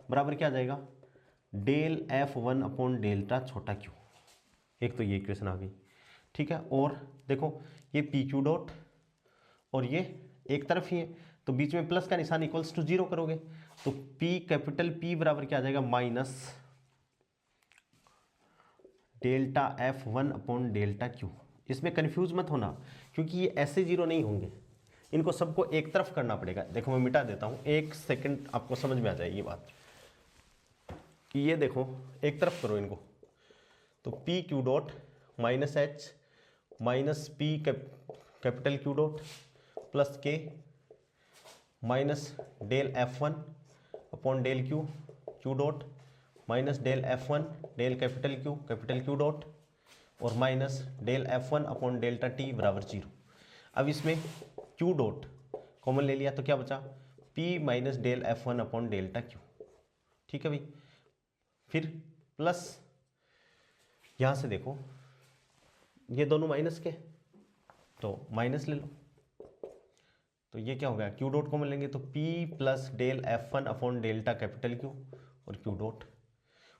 बराबर क्या आ जाएगा, डेल F1 अपॉन डेल्टा छोटा q, एक तो ये इक्वेशन आ गई, ठीक है। और देखो ये PQ डॉट और ये एक तरफ ही है, तो बीच में प्लस का निशान इक्वल्स टू 0 करोगे, तो P कैपिटल P बराबर क्या आ जाएगा, minus delta F1 upon delta Q। इसमें कंफ्यूज मत होना, क्योंकि ये ऐसे 0 नहीं होंगे, इनको सबको एक तरफ करना पड़ेगा। देखो मैं मिटा देता हूँ, एक सेकंड, आपको समझ में आ जाएगी बात कि ये देखो एक तरफ करो इनको, तो P Q dot minus H minus P capital Q dot plus K minus del F1 upon del Q dot minus del F1 del capital Q dot और minus del F1 upon delta T बराबर 0। अब इसमें Q dot common ले लिया तो क्या बचा, P minus del F1 upon delta Q, ठीक है भाई। फिर प्लस यहाँ से देखो ये दोनों माइनस के, तो माइनस ले लो, तो ये क्या हो गया, Q डॉट कॉमन लेंगे तो P plus del F1 upon delta capital Q और Q डॉट,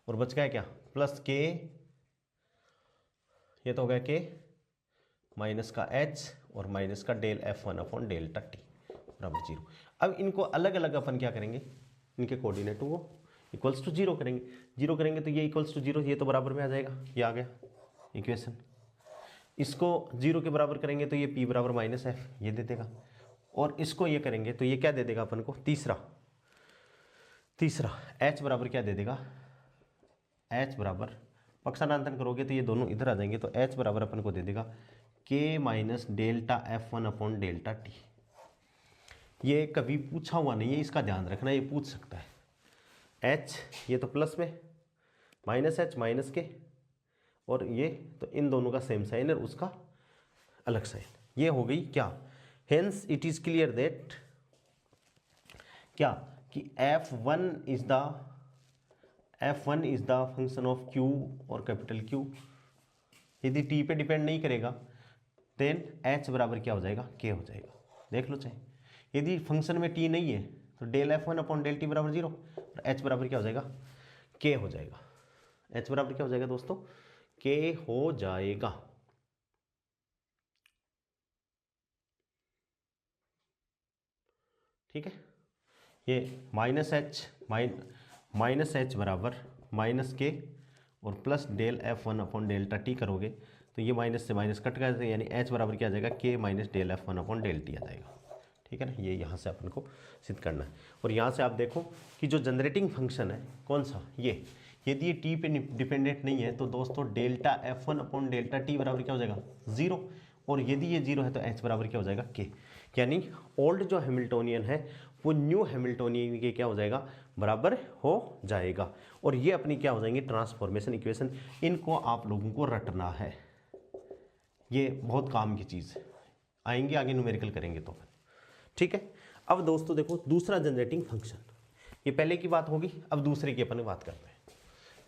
और बच गया क्या, प्लस के, ये तो हो गया के माइनस का H और माइनस का del F1 upon delta T बराबर 0। अब इनको अलग अलग अपन क्या करेंगे, इनके कोऑर्डिनेटों को इक्वल्स टू 0 करेंगे, 0 करेंगे तो ये इक्वल्स टू 0, ये तो बराबर में आ जाएगा, ये आ गया इक्वेशन। इसको 0 के बराबर करेंगे तो ये P बराबर माइनस F ये दे देगा, और इसको ये करेंगे तो ये क्या दे देगा अपन को, तीसरा H बराबर क्या दे देगा, H बराबर पक्षांतरण करोगे तो ये दोनों इधर आ जाएंगे, तो H बराबर अपन को दे देगा K minus delta F1 upon delta T। ये कभी पूछा हुआ नहीं है, इसका ध्यान रखना, ये पूछ सकता है। H ये तो प्लस में, माइनस H माइनस के, और ये तो इन दोनों का सेम साइन और उसका अलग साइन, ये हो गई क्या, hence it is clear that क्या कि F1 is the function of Q और कैपिटल Q। यदि T पे डिपेंड नहीं करेगा देन H बराबर क्या हो जाएगा, K हो जाएगा, देख लो चाहे। यदि फंक्शन में T नहीं है तो del F1 upon del T बराबर 0 और H बराबर क्या हो जाएगा, K हो जाएगा। H बराबर क्या हो जाएगा दोस्तों, K हो जाएगा। ठीक है, ये माइनस H बराबर माइनस के और plus del F1 upon delta T करोगे तो ये माइनस से माइनस कट कर, यानी H बराबर क्या आ जाएगा, K minus del F1 upon del T आ जाएगा। ठीक है ना, ये यहाँ से अपन को सिद्ध करना है। और यहाँ से आप देखो कि जो जनरेटिंग फंक्शन है कौन सा, ये यदि ये T पे डिपेंडेंट नहीं है तो दोस्तों delta F1 upon delta T बराबर क्या हो जाएगा, 0, और यदि ये 0 है तो H बराबर क्या हो जाएगा, K। यानी ओल्ड जो हैमिल्टोनियन है वो न्यू हैमिल्टोनियन के क्या हो जाएगा, बराबर हो जाएगा। और ये अपनी क्या हो जाएंगी, ट्रांसफॉर्मेशन इक्वेशन। इनको आप लोगों को रटना है, ये बहुत काम की चीज़ है, आएंगे आगे न्यूमेरिकल करेंगे तो। ठीक है, अब दोस्तों देखो दूसरा जनरेटिंग फंक्शन, ये पहले की बात होगी, अब दूसरे की अपन बात करते हैं।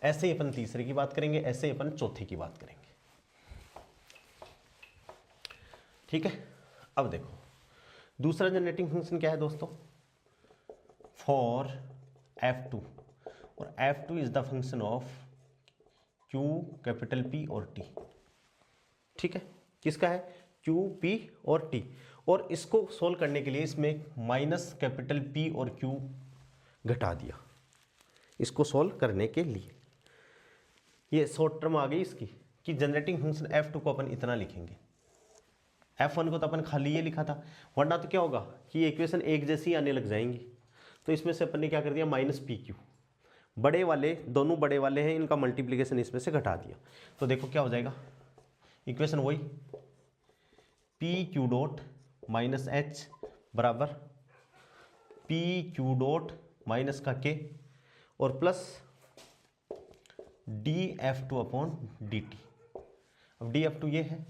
ऐसे ही अपन तीसरे की बात करेंगे, ऐसे ही अपन चौथे की बात करेंगे। ठीक है, अब देखो दूसरा जनरेटिंग फंक्शन क्या है दोस्तों, फॉर f2, और f2 is the function of q capital P और t। ठीक है, किसका है, q p और t। और इसको सोल्व करने के लिए इसमें माइनस कैपिटल P और q घटा दिया, इसको सोल्व करने के लिए। ये शॉर्ट टर्म आ गई इसकी कि जनरेटिंग फंक्शन f2 को अपन इतना लिखेंगे, f1 को तो अपन खाली ये लिखा था, वरना तो क्या होगा कि ये इक्वेशन एक जैसी आने लग जाएंगी। तो इसमें से अपन ने क्या कर दिया, माइनस पी क्यू, बड़े वाले दोनों बड़े वाले हैं, इनका मल्टीप्लिकेशन इसमें से घटा दिया। तो देखो क्या हो जाएगा, इक्वेशन वही P Q dot minus H बराबर पी क्यू डॉट माइनस का के और plus D F two upon D T. अब डी एफ टू ये है,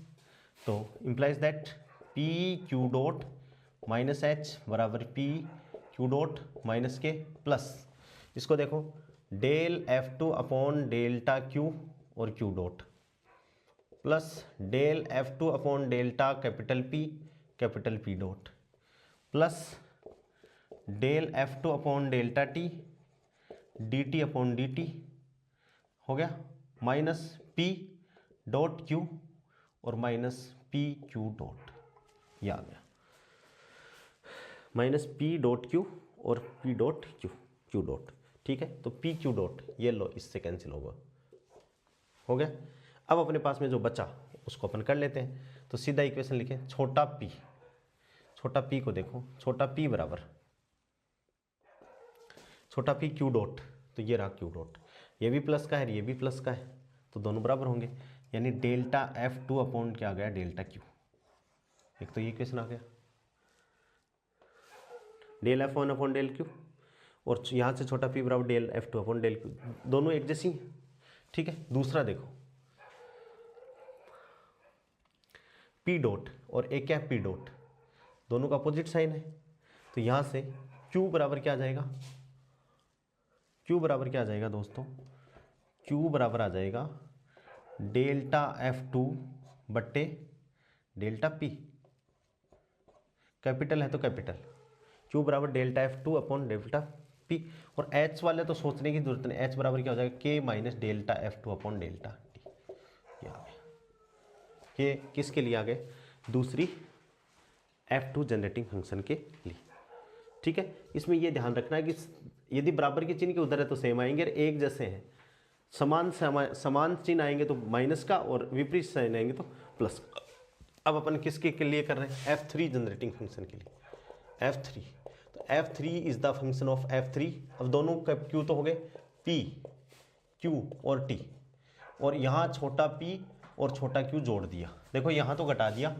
तो implies that P Q dot minus H बराबर P Q dot minus K plus, इसको देखो del F two upon delta Q और Q dot plus del F two upon delta capital P dot plus del F two upon delta T D T upon D T हो गया, minus P dot Q और minus P Q dot, ये आ गया minus P dot Q और P dot Q dot. ठीक है, तो P Q dot ये लो, इससे कैंसिल होगा, हो गया। अब अपने पास में जो बचा उसको अपन कर लेते हैं, तो सीधा इक्वेशन लिखें, छोटा पी को देखो, छोटा पी बराबर छोटा पी क्यू डॉट, तो ये रहा क्यू डॉट, ये भी प्लस का है ये भी प्लस का है, तो दोनों बराबर होंगे, यानी डेल्टा एफ टू अपॉन क्या आ गया, डेल्टा क्यू। एक तो ये इक्वेशन आ गया, del F one upon del Q, और यहाँ से छोटा पी बराबर del F two upon del Q, दोनों एक जैसी हैं। ठीक है, दूसरा देखो पी डॉट और एक क्या पी डॉट, दोनों का अपोजिट साइन है, तो यहाँ से क्यू बराबर क्या आ जाएगा, क्यू बराबर क्या आ जाएगा दोस्तों, क्यू बराबर आ जाएगा डेल्टा एफ टू बट्टे डेल्टा पी, कैपिटल है तो कैपिटल, क्यू बराबर delta F two upon delta P, और एच वाले तो सोचने की जरूरत नहीं, एच बराबर क्या हो जाएगा, के minus delta F two upon delta T, ये आ गया। ये किसके लिए आ गए, दूसरी f2 जनरेटिंग फंक्शन के लिए। ठीक है, इसमें ये ध्यान रखना है कि यदि बराबर के चिन्ह के उधर है तो सेम आएंगे, और एक जैसे हैं समान चिन्ह आएंगे तो माइनस का, और विपरीत साइन आएंगे तो प्लस का। अब अपन किसके के लिए कर रहे हैं, f3 जनरेटिंग फंक्शन के लिए, f3, तो f3 is the function of f3। अब दोनों का q तो हो गए p, q और t, और यहाँ छोटा p और छोटा q जोड़ दिया, देखो यहाँ तो घटा दिया,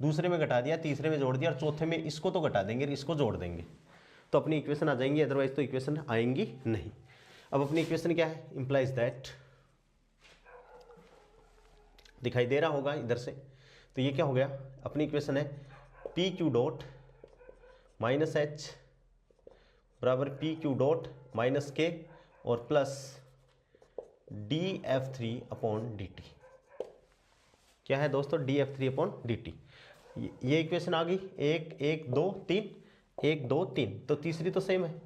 दूसरे में घटा दिया, तीसरे में जोड़ दिया, और चौथे में इसको तो घटा देंगे और इसको जोड़ देंगे, तो अपनी इक्वेशन आ जाएंगी, अदरवाइज तो इक्वेशन आएंगी नहीं। अब अपनी इक्वेशन क्या है, इंप्लाइज दैट, दिखाई दे रहा होगा इधर से, तो ये क्या हो गया, अपनी इक्वेशन है P Q dot minus H बराबर P Q dot minus K और plus D F three upon D T. क्या है दोस्तों, D F three upon D T. ये इक्वेशन आ गई, एक एक दो तीन, एक दो तीन, तो तीसरी तो सेम है,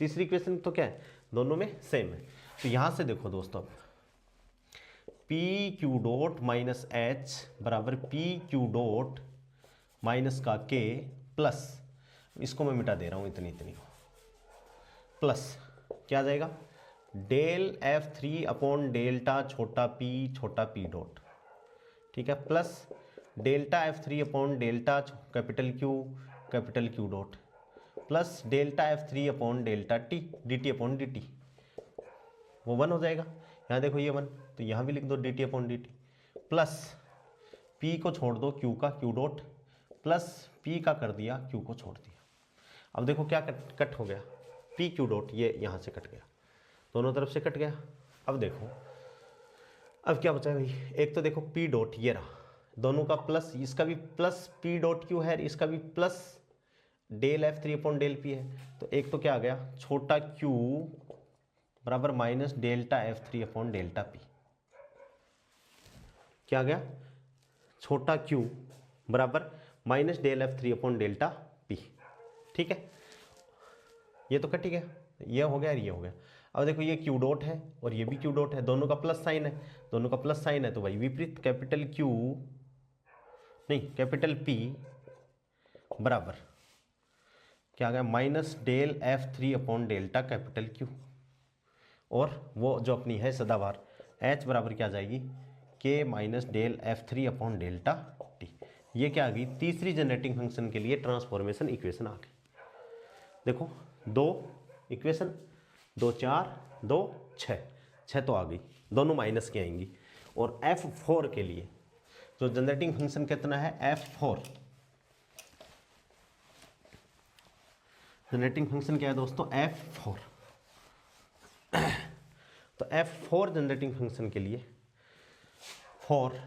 तीसरी इक्वेशन तो क्या है, दोनों में सेम है। तो यहां से देखो दोस्तों, P Q dot minus H बराबर पी क्यू डॉट माइनस का के प्लस, इसको मैं मिटा दे रहा हूं इतनी को, प्लस क्या आ जाएगा, del F three upon delta छोटा पी डॉट, ठीक है, plus delta F three upon delta capital Q dot, plus delta F three upon delta T D T upon D T, वो 1 हो जाएगा। यहाँ देखो ये 1, तो यहाँ भी लिख दो D T upon D T, plus P को छोड़ दो क्यू का, क्यू डॉट, प्लस पी का कर दिया, क्यू को छोड़ दिया। अब देखो क्या कट हो गया, पी क्यू डॉट ये यहाँ से कट गया, दोनों तरफ से कट गया। अब देखो अब क्या बचा है भाई, एक तो देखो पी डॉट ये रहा, दोनों का प्लस, इसका भी प्लस पी डॉट क्यू है, इसका भी plus del F three upon del P है। तो एक तो क्या आ गया, छोटा क्यू बराबर minus delta F three upon delta P. क्या आ गया, छोटा क्यू बराबर minus del F three upon delta P. ठीक है, ये तो कट ही गया, ये हो गया और ये हो गया। अब देखो ये क्यू डॉट है और ये भी क्यू डॉट है, दोनों का प्लस साइन है, दोनों का प्लस साइन है तो भाई विपरीत कैपिटल क्यू नहीं कैपिटल पी बराबर क्या आ गया, minus del F three upon delta capital Q. और वो जो अपनी है सदाबहार एच बराबर क्या आ जाएगी, K minus del F three upon delta T. ये क्या आ गई, तीसरी जनरेटिंग फंक्शन के लिए ट्रांसफॉर्मेशन इक्वेशन आ गई। देखो दो इक्वेशन, 2 4 2 6 तो आ गई, दोनों माइनस की आएंगी। और F4 के लिए जो जनरेटिंग फंक्शन कितना है, F4 जनरेटिंग फंक्शन क्या है दोस्तों, F4। तो F4 जनरेटिंग फंक्शन के लिए फॉर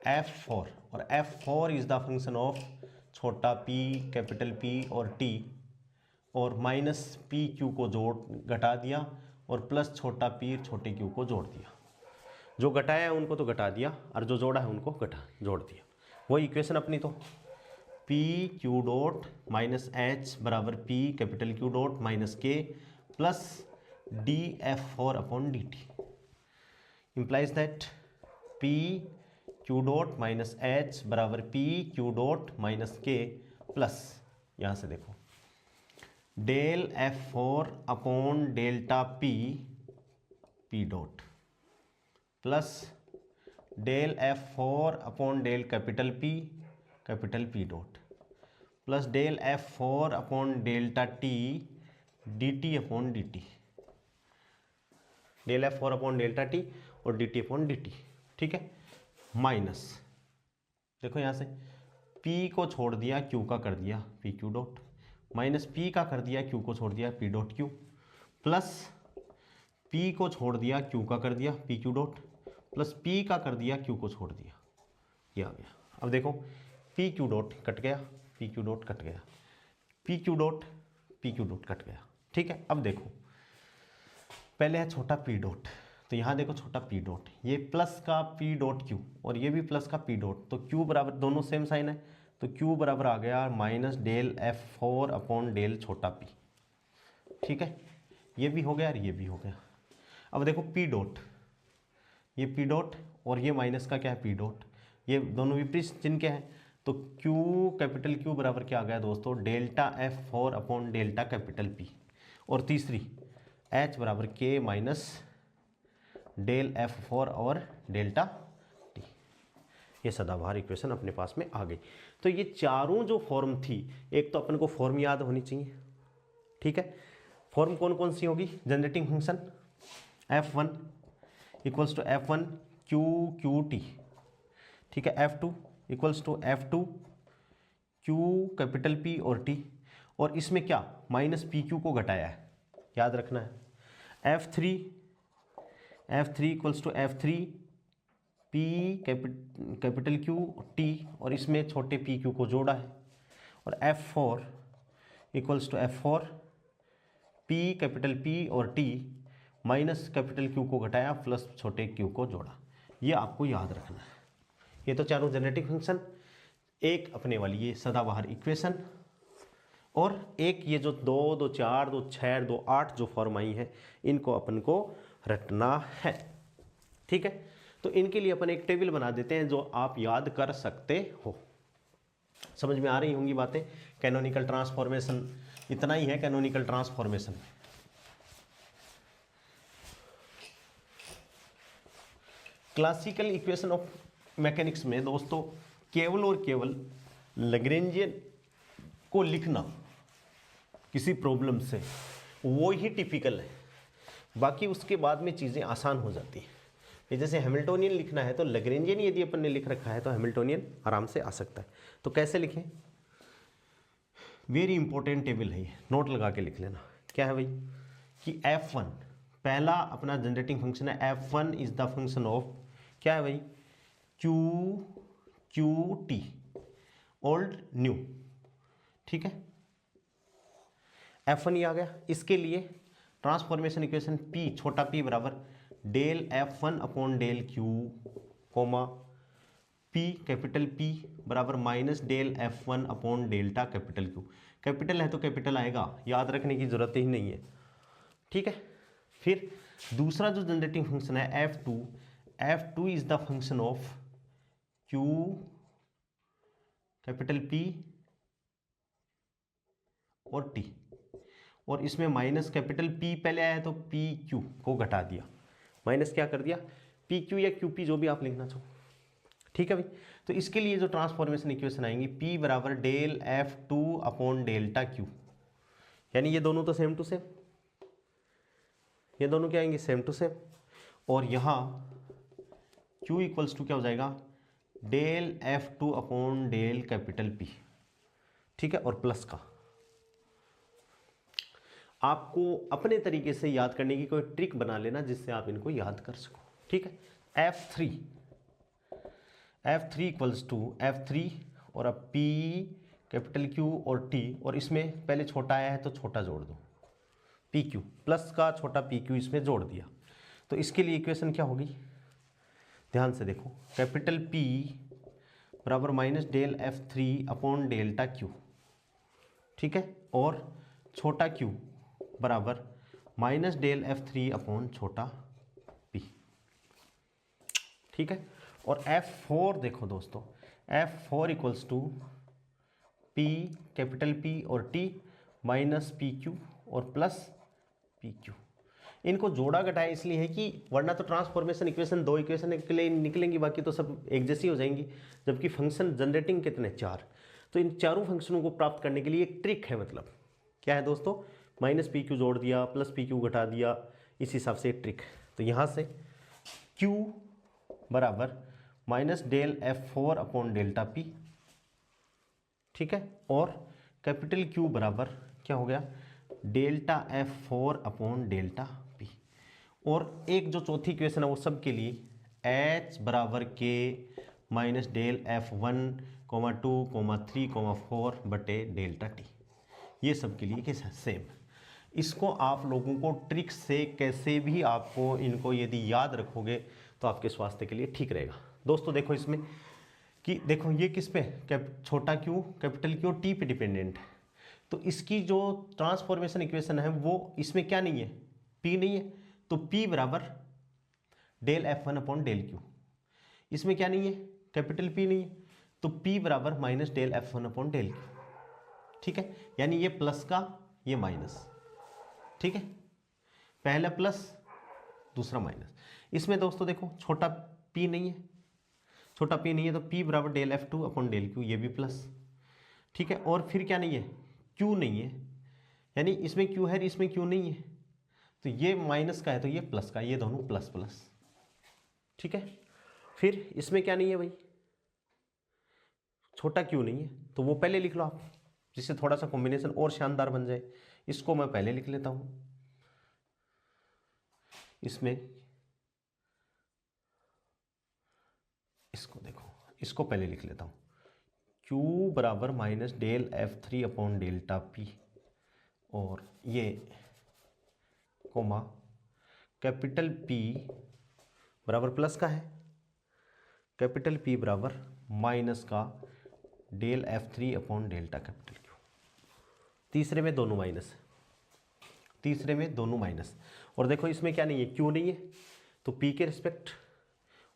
F4 और F4 is the function of छोटा p कैपिटल P और t और माइनस पी क्यू को जोड़ घटा दिया और प्लस छोटा पी छोटे क्यू को जोड़ दिया। जो घटाया है उनको तो घटा दिया और जो जोड़ा है उनको जोड़ दिया। वही इक्वेशन अपनी तो P Q dot minus H बराबर P capital Q dot minus K plus D F four upon D T implies that P Q dot minus H बराबर P Q dot minus K plus यहाँ से देखो del F four upon delta P P dot plus del F four upon del capital P dot plus del F four upon delta T D T upon D T, del F four upon delta T और D T upon D T. ठीक है, minus देखो यहाँ से p को छोड़ दिया q का कर दिया P Q dot minus p का कर दिया q को छोड़ दिया p dot Q plus p को छोड़ दिया q का कर दिया P Q dot plus p का कर दिया q को छोड़ दिया, ये आ गया। अब देखो पी क्यू डॉट कट गया, पी क्यू डॉट कट गया, पी क्यू डॉट कट गया। ठीक है, अब देखो पहले है छोटा पी डॉट, तो यहाँ देखो छोटा पी डॉट, ये प्लस का पी डॉट क्यू और ये भी प्लस का पी डॉट, तो क्यू बराबर दोनों सेम साइन है तो क्यू बराबर आ गया minus del F four upon del छोटा पी। ठीक है, ये भी हो गया और ये भी हो गया। अब देखो पी डॉट, ये पी डॉट और ये माइनस का क्या है पी डॉट, ये दोनों विपरीत चिन्ह के हैं तो क्यू कैपिटल क्यू बराबर क्या आ गया दोस्तों delta F four upon delta capital P और तीसरी एच बराबर के माइनस डेल एफ फोर और डेल्टा टी। ये सदाबहार इक्वेशन अपने पास में आ गई। तो ये चारों जो फॉर्म थी, एक तो अपन को फॉर्म याद होनी चाहिए। ठीक है, फॉर्म कौन कौन सी होगी, generating function f1 equals to f1 Q Q T. ठीक है, f2 equals to f2 Q capital P और T और इसमें क्या माइनस पी क्यू को घटाया है, याद रखना है। f3 equals to f3 P capital Q T और इसमें छोटे पी क्यू को जोड़ा है और f4 equals to f4 P capital P और T माइनस कैपिटल Q को घटाया प्लस छोटे q को जोड़ा। ये आपको याद रखना है। ये तो चारों जेनेटिक फंक्शन, एक अपने वाली ये सदाबहार इक्वेशन और एक ये जो 2 2 4 2 6 2 8 जो फॉर्म आई है इनको अपन को रटना है। ठीक है, तो इनके लिए अपन एक टेबल बना देते हैं जो आप याद कर सकते हो। समझ में आ रही होंगी बातें। कैनोनिकल ट्रांसफॉर्मेशन इतना ही है, canonical transformation classical equation of mechanics में दोस्तों केवल और केवल लैग्रेंजियन को लिखना किसी प्रॉब्लम से वो ही टिपिकल है, बाकी उसके बाद में चीज़ें आसान हो जाती हैं। जैसे हैमिल्टोनियन लिखना है तो लैग्रेंजियन यदि अपन ने लिख रखा है तो हैमिल्टोनियन आराम से आ सकता है। तो कैसे लिखें, वेरी इंपॉर्टेंट टेबल है ये, नोट लगा के लिख लेना। क्या है भाई कि f1 पहला अपना जनरेटिंग फंक्शन है, f1 is the function of क्या है भाई क्यू टी ओल्ड न्यू, ठीक है। f1 ये आ गया। इसके लिए ट्रांसफॉर्मेशन इक्वेशन p छोटा p बराबर del f1 upon del q comma p capital P बराबर minus del f1 upon delta capital Q। Capital है तो कैपिटल आएगा, याद रखने की जरूरत ही नहीं है, ठीक है। फिर दूसरा जो जनरेटिंग फंक्शन है f2 is the function of q capital P और t, और इसमें माइनस कैपिटल P पहले आया तो PQ को घटा दिया, माइनस क्या कर दिया PQ या QP जो भी आप लिखना चाहो, ठीक है भाई। तो इसके लिए जो ट्रांसफॉर्मेशन इक्वेशन आएंगी P बराबर del F2 upon delta Q, यानी ये दोनों तो सेम टू सेम, ये दोनों क्या आएंगे सेम टू सेम, और यहाँ Q इक्वल्स टू क्या हो जाएगा del F2 upon del capital P, ठीक है। और प्लस का आपको अपने तरीके से याद करने की कोई ट्रिक बना लेना जिससे आप इनको याद कर सको, ठीक है। F3 इक्वल्स टू F3 और अब P कैपिटल Q और T, और इसमें पहले छोटा आया है तो छोटा जोड़ दो PQ, प्लस का छोटा PQ इसमें जोड़ दिया, तो इसके लिए इक्वेशन क्या होगी ध्यान से देखो, कैपिटल P बराबर minus del F3 upon delta Q, ठीक है, और छोटा Q बराबर माइनस डेल F3 अपॉन छोटा P, ठीक है। और F4 देखो दोस्तों, F4 equals to P capital P और T माइनस PQ और प्लस PQ। इनको जोड़ा घटाया इसलिए है कि वरना तो ट्रांसफॉर्मेशन इक्वेशन दो इक्वेशन के लिए निकलेंगी, बाकी तो सब एक जैसी हो जाएंगी, जबकि फंक्शन जनरेटिंग कितने चार, तो इन चारों फंक्शनों को प्राप्त करने के लिए एक ट्रिक है, मतलब क्या है दोस्तों माइनस PQ जोड़ दिया प्लस PQ घटा दिया, इस हिसाब से एक ट्रिक। तो यहाँ से Q बराबर minus del F4 upon delta P, ठीक है, और कैपिटल Q बराबर क्या हो गया delta F4 upon delta P, और एक जो चौथी इक्वेशन है वो सब के लिए H बराबर K माइनस डेल F1 2 3 4 बटे डेल्टा T, ये सब के लिए कैसा सेम। इसको आप लोगों को ट्रिक से कैसे भी आपको इनको यदि याद रखोगे तो आपके स्वास्थ्य के लिए ठीक रहेगा। दोस्तों देखो इसमें कि देखो ये किस पे छोटा Q कैपिटल Q T पे डिपेंडेंट है, तो इसकी जो ट्रांसफॉर्मेशन इक्वेशन है वो इसमें क्या नहीं है P नहीं है, तो P बराबर del F1 upon del Q, इसमें क्या नहीं है कैपिटल P नहीं है, तो P बराबर minus del F1 upon del Q, ठीक है। यानी ये प्लस का ये माइनस, ठीक है, पहला प्लस दूसरा माइनस। इसमें दोस्तों देखो छोटा P नहीं है, छोटा P नहीं है तो P बराबर del F2 upon del Q, ये भी प्लस, ठीक है। और फिर क्या नहीं है Q नहीं है, यानी इसमें Q है इसमें Q नहीं है, तो ये माइनस का है तो ये प्लस का, ये दोनों प्लस प्लस, ठीक है। फिर इसमें क्या नहीं है भाई छोटा Q नहीं है, तो वो पहले लिख लो आप जिससे थोड़ा सा कॉम्बिनेशन और शानदार बन जाए। इसको मैं पहले लिख लेता हूं, इसमें इसको देखो इसको पहले लिख लेता हूं, Q बराबर minus del F3 upon delta P, और ये कोमा कैपिटल P बराबर प्लस का है, कैपिटल P बराबर माइनस का del F3 upon delta capital Q। तीसरे में दोनों माइनस है, तीसरे में दोनों माइनस, और देखो इसमें क्या नहीं है Q नहीं है तो P के रिस्पेक्ट,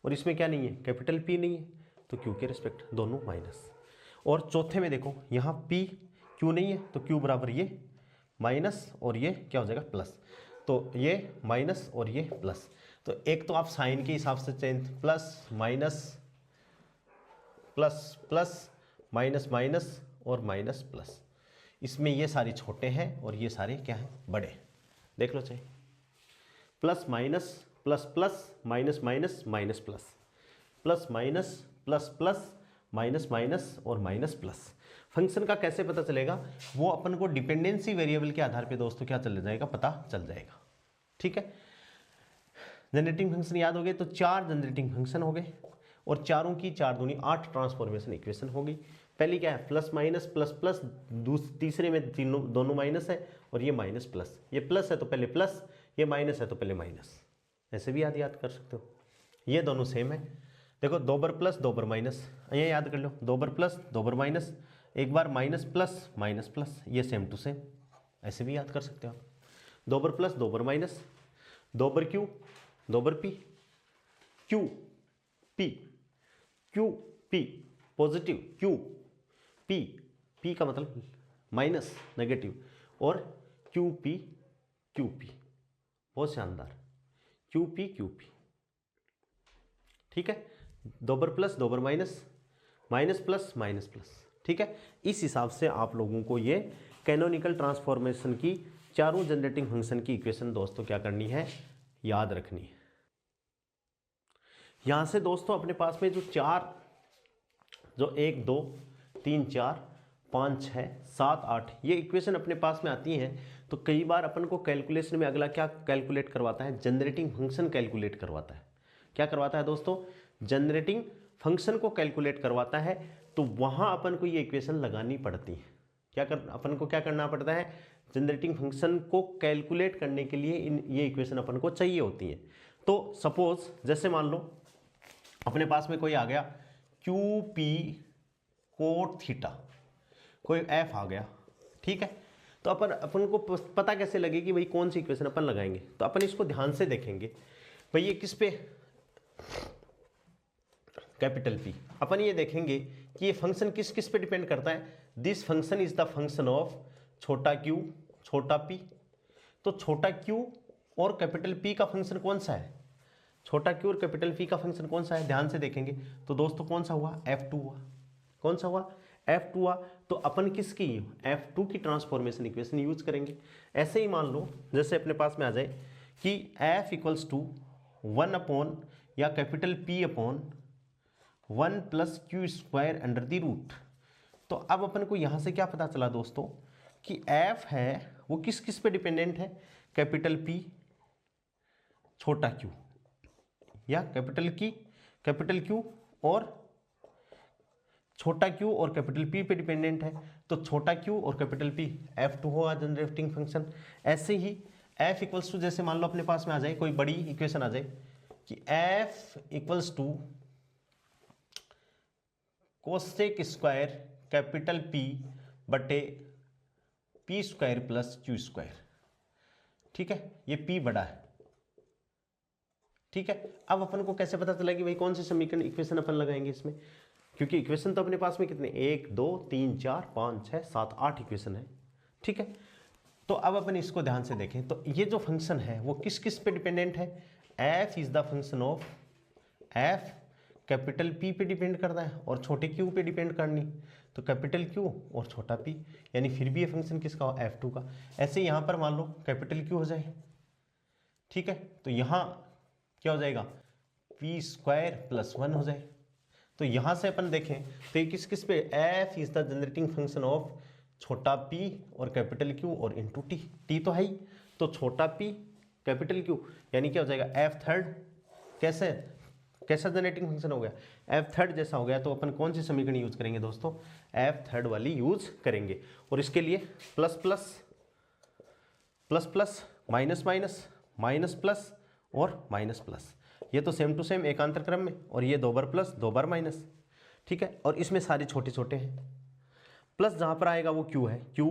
और इसमें क्या नहीं है कैपिटल P नहीं है तो Q के रिस्पेक्ट, दोनों माइनस। और चौथे में देखो यहाँ P Q नहीं है तो Q बराबर ये माइनस और ये क्या हो जाएगा प्लस, तो ये माइनस और ये प्लस। तो एक तो आप साइन के हिसाब से change plus minus plus plus minus minus और माइनस प्लस, इसमें ये सारे छोटे हैं और ये सारे क्या हैं बड़े, देख लो चाहे plus minus plus plus minus minus minus plus plus minus plus plus minus minus और माइनस प्लस। फंक्शन का कैसे पता चलेगा, वो अपन को डिपेंडेंसी वेरिएबल के आधार पे दोस्तों क्या चल जाएगा, पता चल जाएगा। ठीक है, जनरेटिंग फंक्शन याद हो गए, तो 4 जनरेटिंग फंक्शन हो गए और चारों की 4 दूनी 8 ट्रांसफॉर्मेशन इक्वेशन हो गई। पहली क्या है, प्लस माइनस प्लस प्लस, तीसरे में दोनों माइनस है और ये माइनस प्लस, ये प्लस है तो पहले प्लस, ये माइनस है तो पहले माइनस, ऐसे भी याद कर सकते हो। ये दोनों सेम है, देखो 2 बार प्लस 2 बार माइनस, ये याद कर लो, 2 बार प्लस 2 बार माइनस, एक बार माइनस प्लस माइनस प्लस, ये सेम टू सेम, ऐसे भी याद कर सकते हो आप। 2 बार प्लस 2 बार माइनस, 2 बार क्यू 2 बार P, Q P, Q P positive, Q P, P का मतलब माइनस नेगेटिव, और क्यू पी, बहुत शानदार, क्यू पी। ठीक है, 2 बार प्लस 2 बार minus, minus plus minus plus. ठीक है, इस हिसाब से आप लोगों को ये कैनोनिकल ट्रांसफॉर्मेशन की चारों जनरेटिंग फंक्शन की इक्वेशन दोस्तों क्या करनी है, याद रखनी है। यहां से दोस्तों अपने पास में जो 1 2 3 4 5 6 7 8 ये इक्वेशन अपने पास में आती हैं, तो कई बार अपन को कैलकुलेशन में अगला क्या कैलकुलेट करवाता है, जनरेटिंग फंक्शन कैलकुलेट करवाता है। क्या करवाता है दोस्तों, जनरेटिंग फंक्शन को कैलकुलेट करवाता है, तो वहां अपन को ये इक्वेशन लगानी पड़ती है। अपन को क्या करना पड़ता है, जनरेटिंग फंक्शन को कैलकुलेट करने के लिए ये इक्वेशन अपन को चाहिए होती है। तो सपोज जैसे मान लो अपने पास में कोई आ गया क्यू पी कोट थीटा, कोई एफ आ गया। ठीक है, तो अपन को पता कैसे लगे कि भाई कौन सी इक्वेशन अपन लगाएंगे, तो अपन इसको ध्यान से देखेंगे भाई ये किस पे, कैपिटल पी। अपन ये देखेंगे कि ये फंक्शन किस किस पे डिपेंड करता है, this function is the function of छोटा क्यू छोटा पी। तो छोटा क्यू और कैपिटल पी का फंक्शन कौन सा है, छोटा क्यू और कैपिटल पी का फंक्शन कौन सा है, ध्यान से देखेंगे तो दोस्तों कौन सा हुआ, F2 हुआ। कौन सा हुआ, F2 हुआ। तो अपन किसकी, F2 की ट्रांसफॉर्मेशन इक्वेशन यूज करेंगे। ऐसे ही मान लो जैसे अपने पास में आ जाए कि F इक्वल्स टू 1 अपॉन या capital P upon 1 plus Q square under the root. तो अब अपन को यहां से क्या पता चला दोस्तों कि F है वो किस किस पे डिपेंडेंट है, कैपिटल P छोटा Q, या कैपिटल Q और छोटा Q और कैपिटल P पे डिपेंडेंट है। तो छोटा Q और कैपिटल P F2 होगा जनरेटिंग फंक्शन। ऐसे ही F इक्वल्स टू जैसे मान लो अपने पास में आ जाए कोई बड़ी इक्वेशन आ जाए कि F equals to cosec square capital P बटे P square plus Q square. ठीक है, ये P बड़ा है। ठीक है, अब अपन को कैसे पता चला कि भाई कौन सी समीकरण इक्वेशन अपन लगाएंगे इसमें, क्योंकि इक्वेशन तो अपने पास में कितने 1 2 3 4 5 6 7 8 इक्वेशन है। ठीक है, तो अब अपन इसको ध्यान से देखें तो ये जो फंक्शन है वो किस किस पे डिपेंडेंट है, F is the function of F capital P पे डिपेंड करता है और छोटे Q पे डिपेंड करनी, तो कैपिटल Q और छोटा P, यानी फिर भी ये फंक्शन किसका हो, F2 का। ऐसे यहाँ पर मान लो कैपिटल Q हो जाए। ठीक है, तो यहाँ क्या हो जाएगा, P स्क्वायर प्लस 1 हो जाए। तो यहां से अपन देखें तो ये किस किस पे, F is the generating function of छोटा p और कैपिटल Q और इंटू टी, टी तो है ही, तो छोटा p कैपिटल Q यानी क्या हो जाएगा F थर्ड। कैसा जनरेटिंग फंक्शन हो गया, F थर्ड जैसा हो गया। तो अपन कौन सी समीकरण यूज करेंगे दोस्तों, F थर्ड वाली यूज करेंगे। और इसके लिए plus plus plus plus minus minus minus plus और माइनस प्लस, ये तो सेम टू सेम एकांतर क्रम में, और ये 2 बार प्लस 2 बार माइनस। ठीक है, और इसमें सारे छोटे छोटे हैं। प्लस जहां पर आएगा वो Q है, Q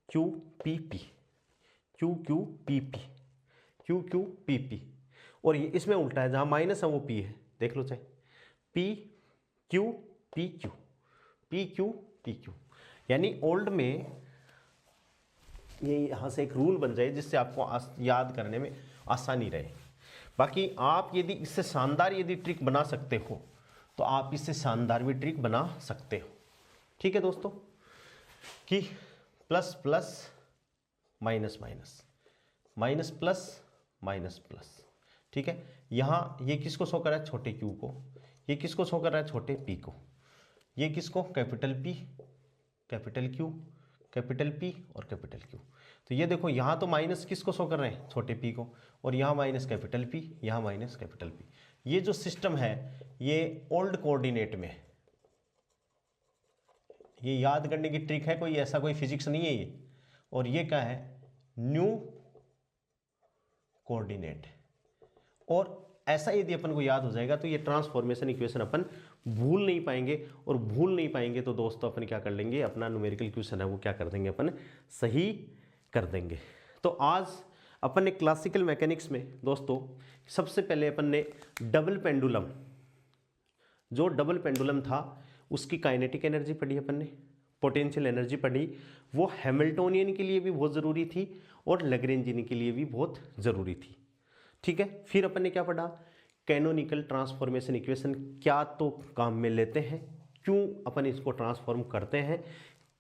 Q P P Q Q P P Q Q P P, और ये इसमें उल्टा है, जहां माइनस है वो P है, देख लो चाहे P Q P Q P Q P Q। यानी ओल्ड में ये यहाँ से एक रूल बन जाए जिससे आपको याद करने में आसानी रहे। बाकी आप यदि इससे शानदार यदि ट्रिक बना सकते हो तो आप इससे शानदार भी ट्रिक बना सकते हो। ठीक है दोस्तों, कि plus plus minus minus minus plus minus plus. ठीक है, यहाँ ये किसको शो कर रहा है, छोटे Q को, ये किसको शो कर रहा है, छोटे P को, ये किसको, capital P capital Q, capital P और कैपिटल Q। तो ये देखो यहाँ तो माइनस किसको शो कर रहे हैं, छोटे p को, और यहाँ माइनस कैपिटल P, यहाँ माइनस कैपिटल P। ये जो सिस्टम है ये ओल्ड कोऑर्डिनेट में, ये याद करने की ट्रिक है, कोई ऐसा कोई फिजिक्स नहीं है ये। और ये क्या है, न्यू कोऑर्डिनेट। और ऐसा यदि अपन को याद हो जाएगा तो ये ट्रांसफॉर्मेशन इक्वेशन अपन भूल नहीं पाएंगे, और भूल नहीं पाएंगे तो दोस्तों अपन क्या कर लेंगे, अपना न्यूमेरिकल इक्वेशन है वो क्या कर देंगे, अपन सही कर देंगे। तो आज अपन ने क्लासिकल मैकेनिक्स में दोस्तों सबसे पहले अपन ने डबल पेंडुलम, जो डबल पेंडुलम था उसकी काइनेटिक एनर्जी पढ़ी अपन ने, पोटेंशियल एनर्जी पढ़ी, वो हैमिल्टोनियन के लिए भी बहुत ज़रूरी थी और लैग्रेंजियन के लिए भी बहुत ज़रूरी थी। ठीक है, फिर अपन ने क्या पढ़ा, कैनोनिकल ट्रांसफॉर्मेशन इक्वेशन क्या तो काम में लेते हैं, क्यों अपन इसको ट्रांसफॉर्म करते हैं।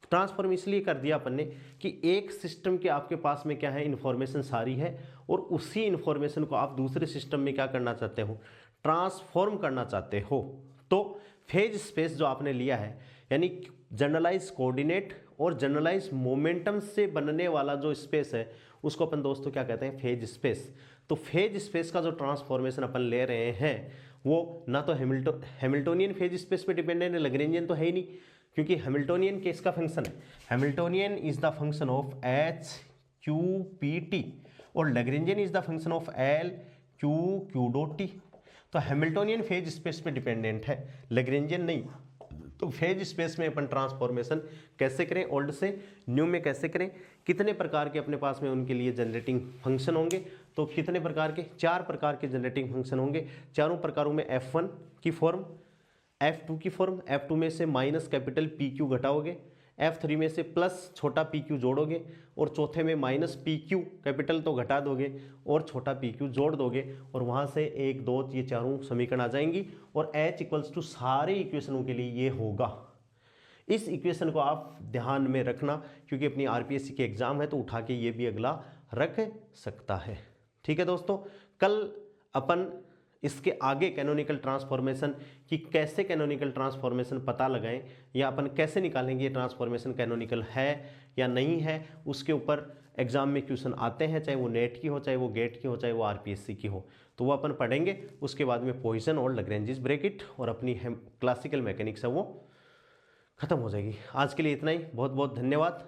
ट्रांसफॉर्म इसलिए कर दिया अपन ने कि एक सिस्टम के आपके पास में क्या है, इन्फॉर्मेशन सारी है, और उसी इन्फॉर्मेशन को आप दूसरे सिस्टम में क्या करना चाहते हो, ट्रांसफॉर्म करना चाहते हो। तो फेज स्पेस जो आपने लिया है, यानी जनरलाइज कोऑर्डिनेट और जनरलाइज मोमेंटम से बनने वाला जो स्पेस है उसको अपन दोस्तों क्या कहते हैं, फेज स्पेस। तो फेज स्पेस का जो ट्रांसफॉर्मेशन अपन ले रहे हैं वो ना तो हैमिल्टोनियन फेज स्पेस पे डिपेंडेंट है, लैग्रेंजियन तो है ही नहीं, क्योंकि हैमिल्टोनियन किसका फंक्शन है, Hamiltonian is the function of H Q P T, और Lagrangian is the function of L Q Q dot T. तो हैमिल्टोनियन फेज स्पेस पे डिपेंडेंट है, लैग्रेंजियन नहीं। तो फेज स्पेस में अपन ट्रांसफॉर्मेशन कैसे करें, ओल्ड से न्यू में कैसे करें, कितने प्रकार के अपने पास में उनके लिए जनरेटिंग फंक्शन होंगे, तो कितने प्रकार के, 4 प्रकार के जनरेटिंग फंक्शन होंगे। चारों प्रकारों में F1 की फॉर्म, F2 की फॉर्म, F2 में से माइनस कैपिटल PQ घटाओगे, F3 में से प्लस छोटा PQ जोड़ोगे, और चौथे में माइनस PQ कैपिटल तो घटा दोगे और छोटा PQ जोड़ दोगे, और वहाँ से 1 2 ये चारों समीकरण आ जाएंगी, और H इक्वल्स टू सारे इक्वेशनों के लिए ये होगा। इस इक्वेशन को आप ध्यान में रखना, क्योंकि अपनी RPSC के एग्जाम है तो उठा के ये भी अगला रख सकता है। ठीक है दोस्तों, कल अपन इसके आगे कैनोनिकल ट्रांसफॉर्मेशन की कैसे कैनोनिकल ट्रांसफॉर्मेशन पता लगाएं, या अपन कैसे निकालेंगे ये ट्रांसफॉर्मेशन कैनोनिकल है या नहीं है, उसके ऊपर एग्जाम में क्वेश्चन आते हैं, चाहे वो नेट की हो, चाहे वो गेट की हो, चाहे वो RPSC की हो, तो वो अपन पढ़ेंगे। उसके बाद में पॉइसन और लैग्रेंजियस ब्रैकेट और अपनी क्लासिकल मैकेनिक्स है वो खत्म हो जाएगी। आज के लिए इतना ही, बहुत बहुत धन्यवाद।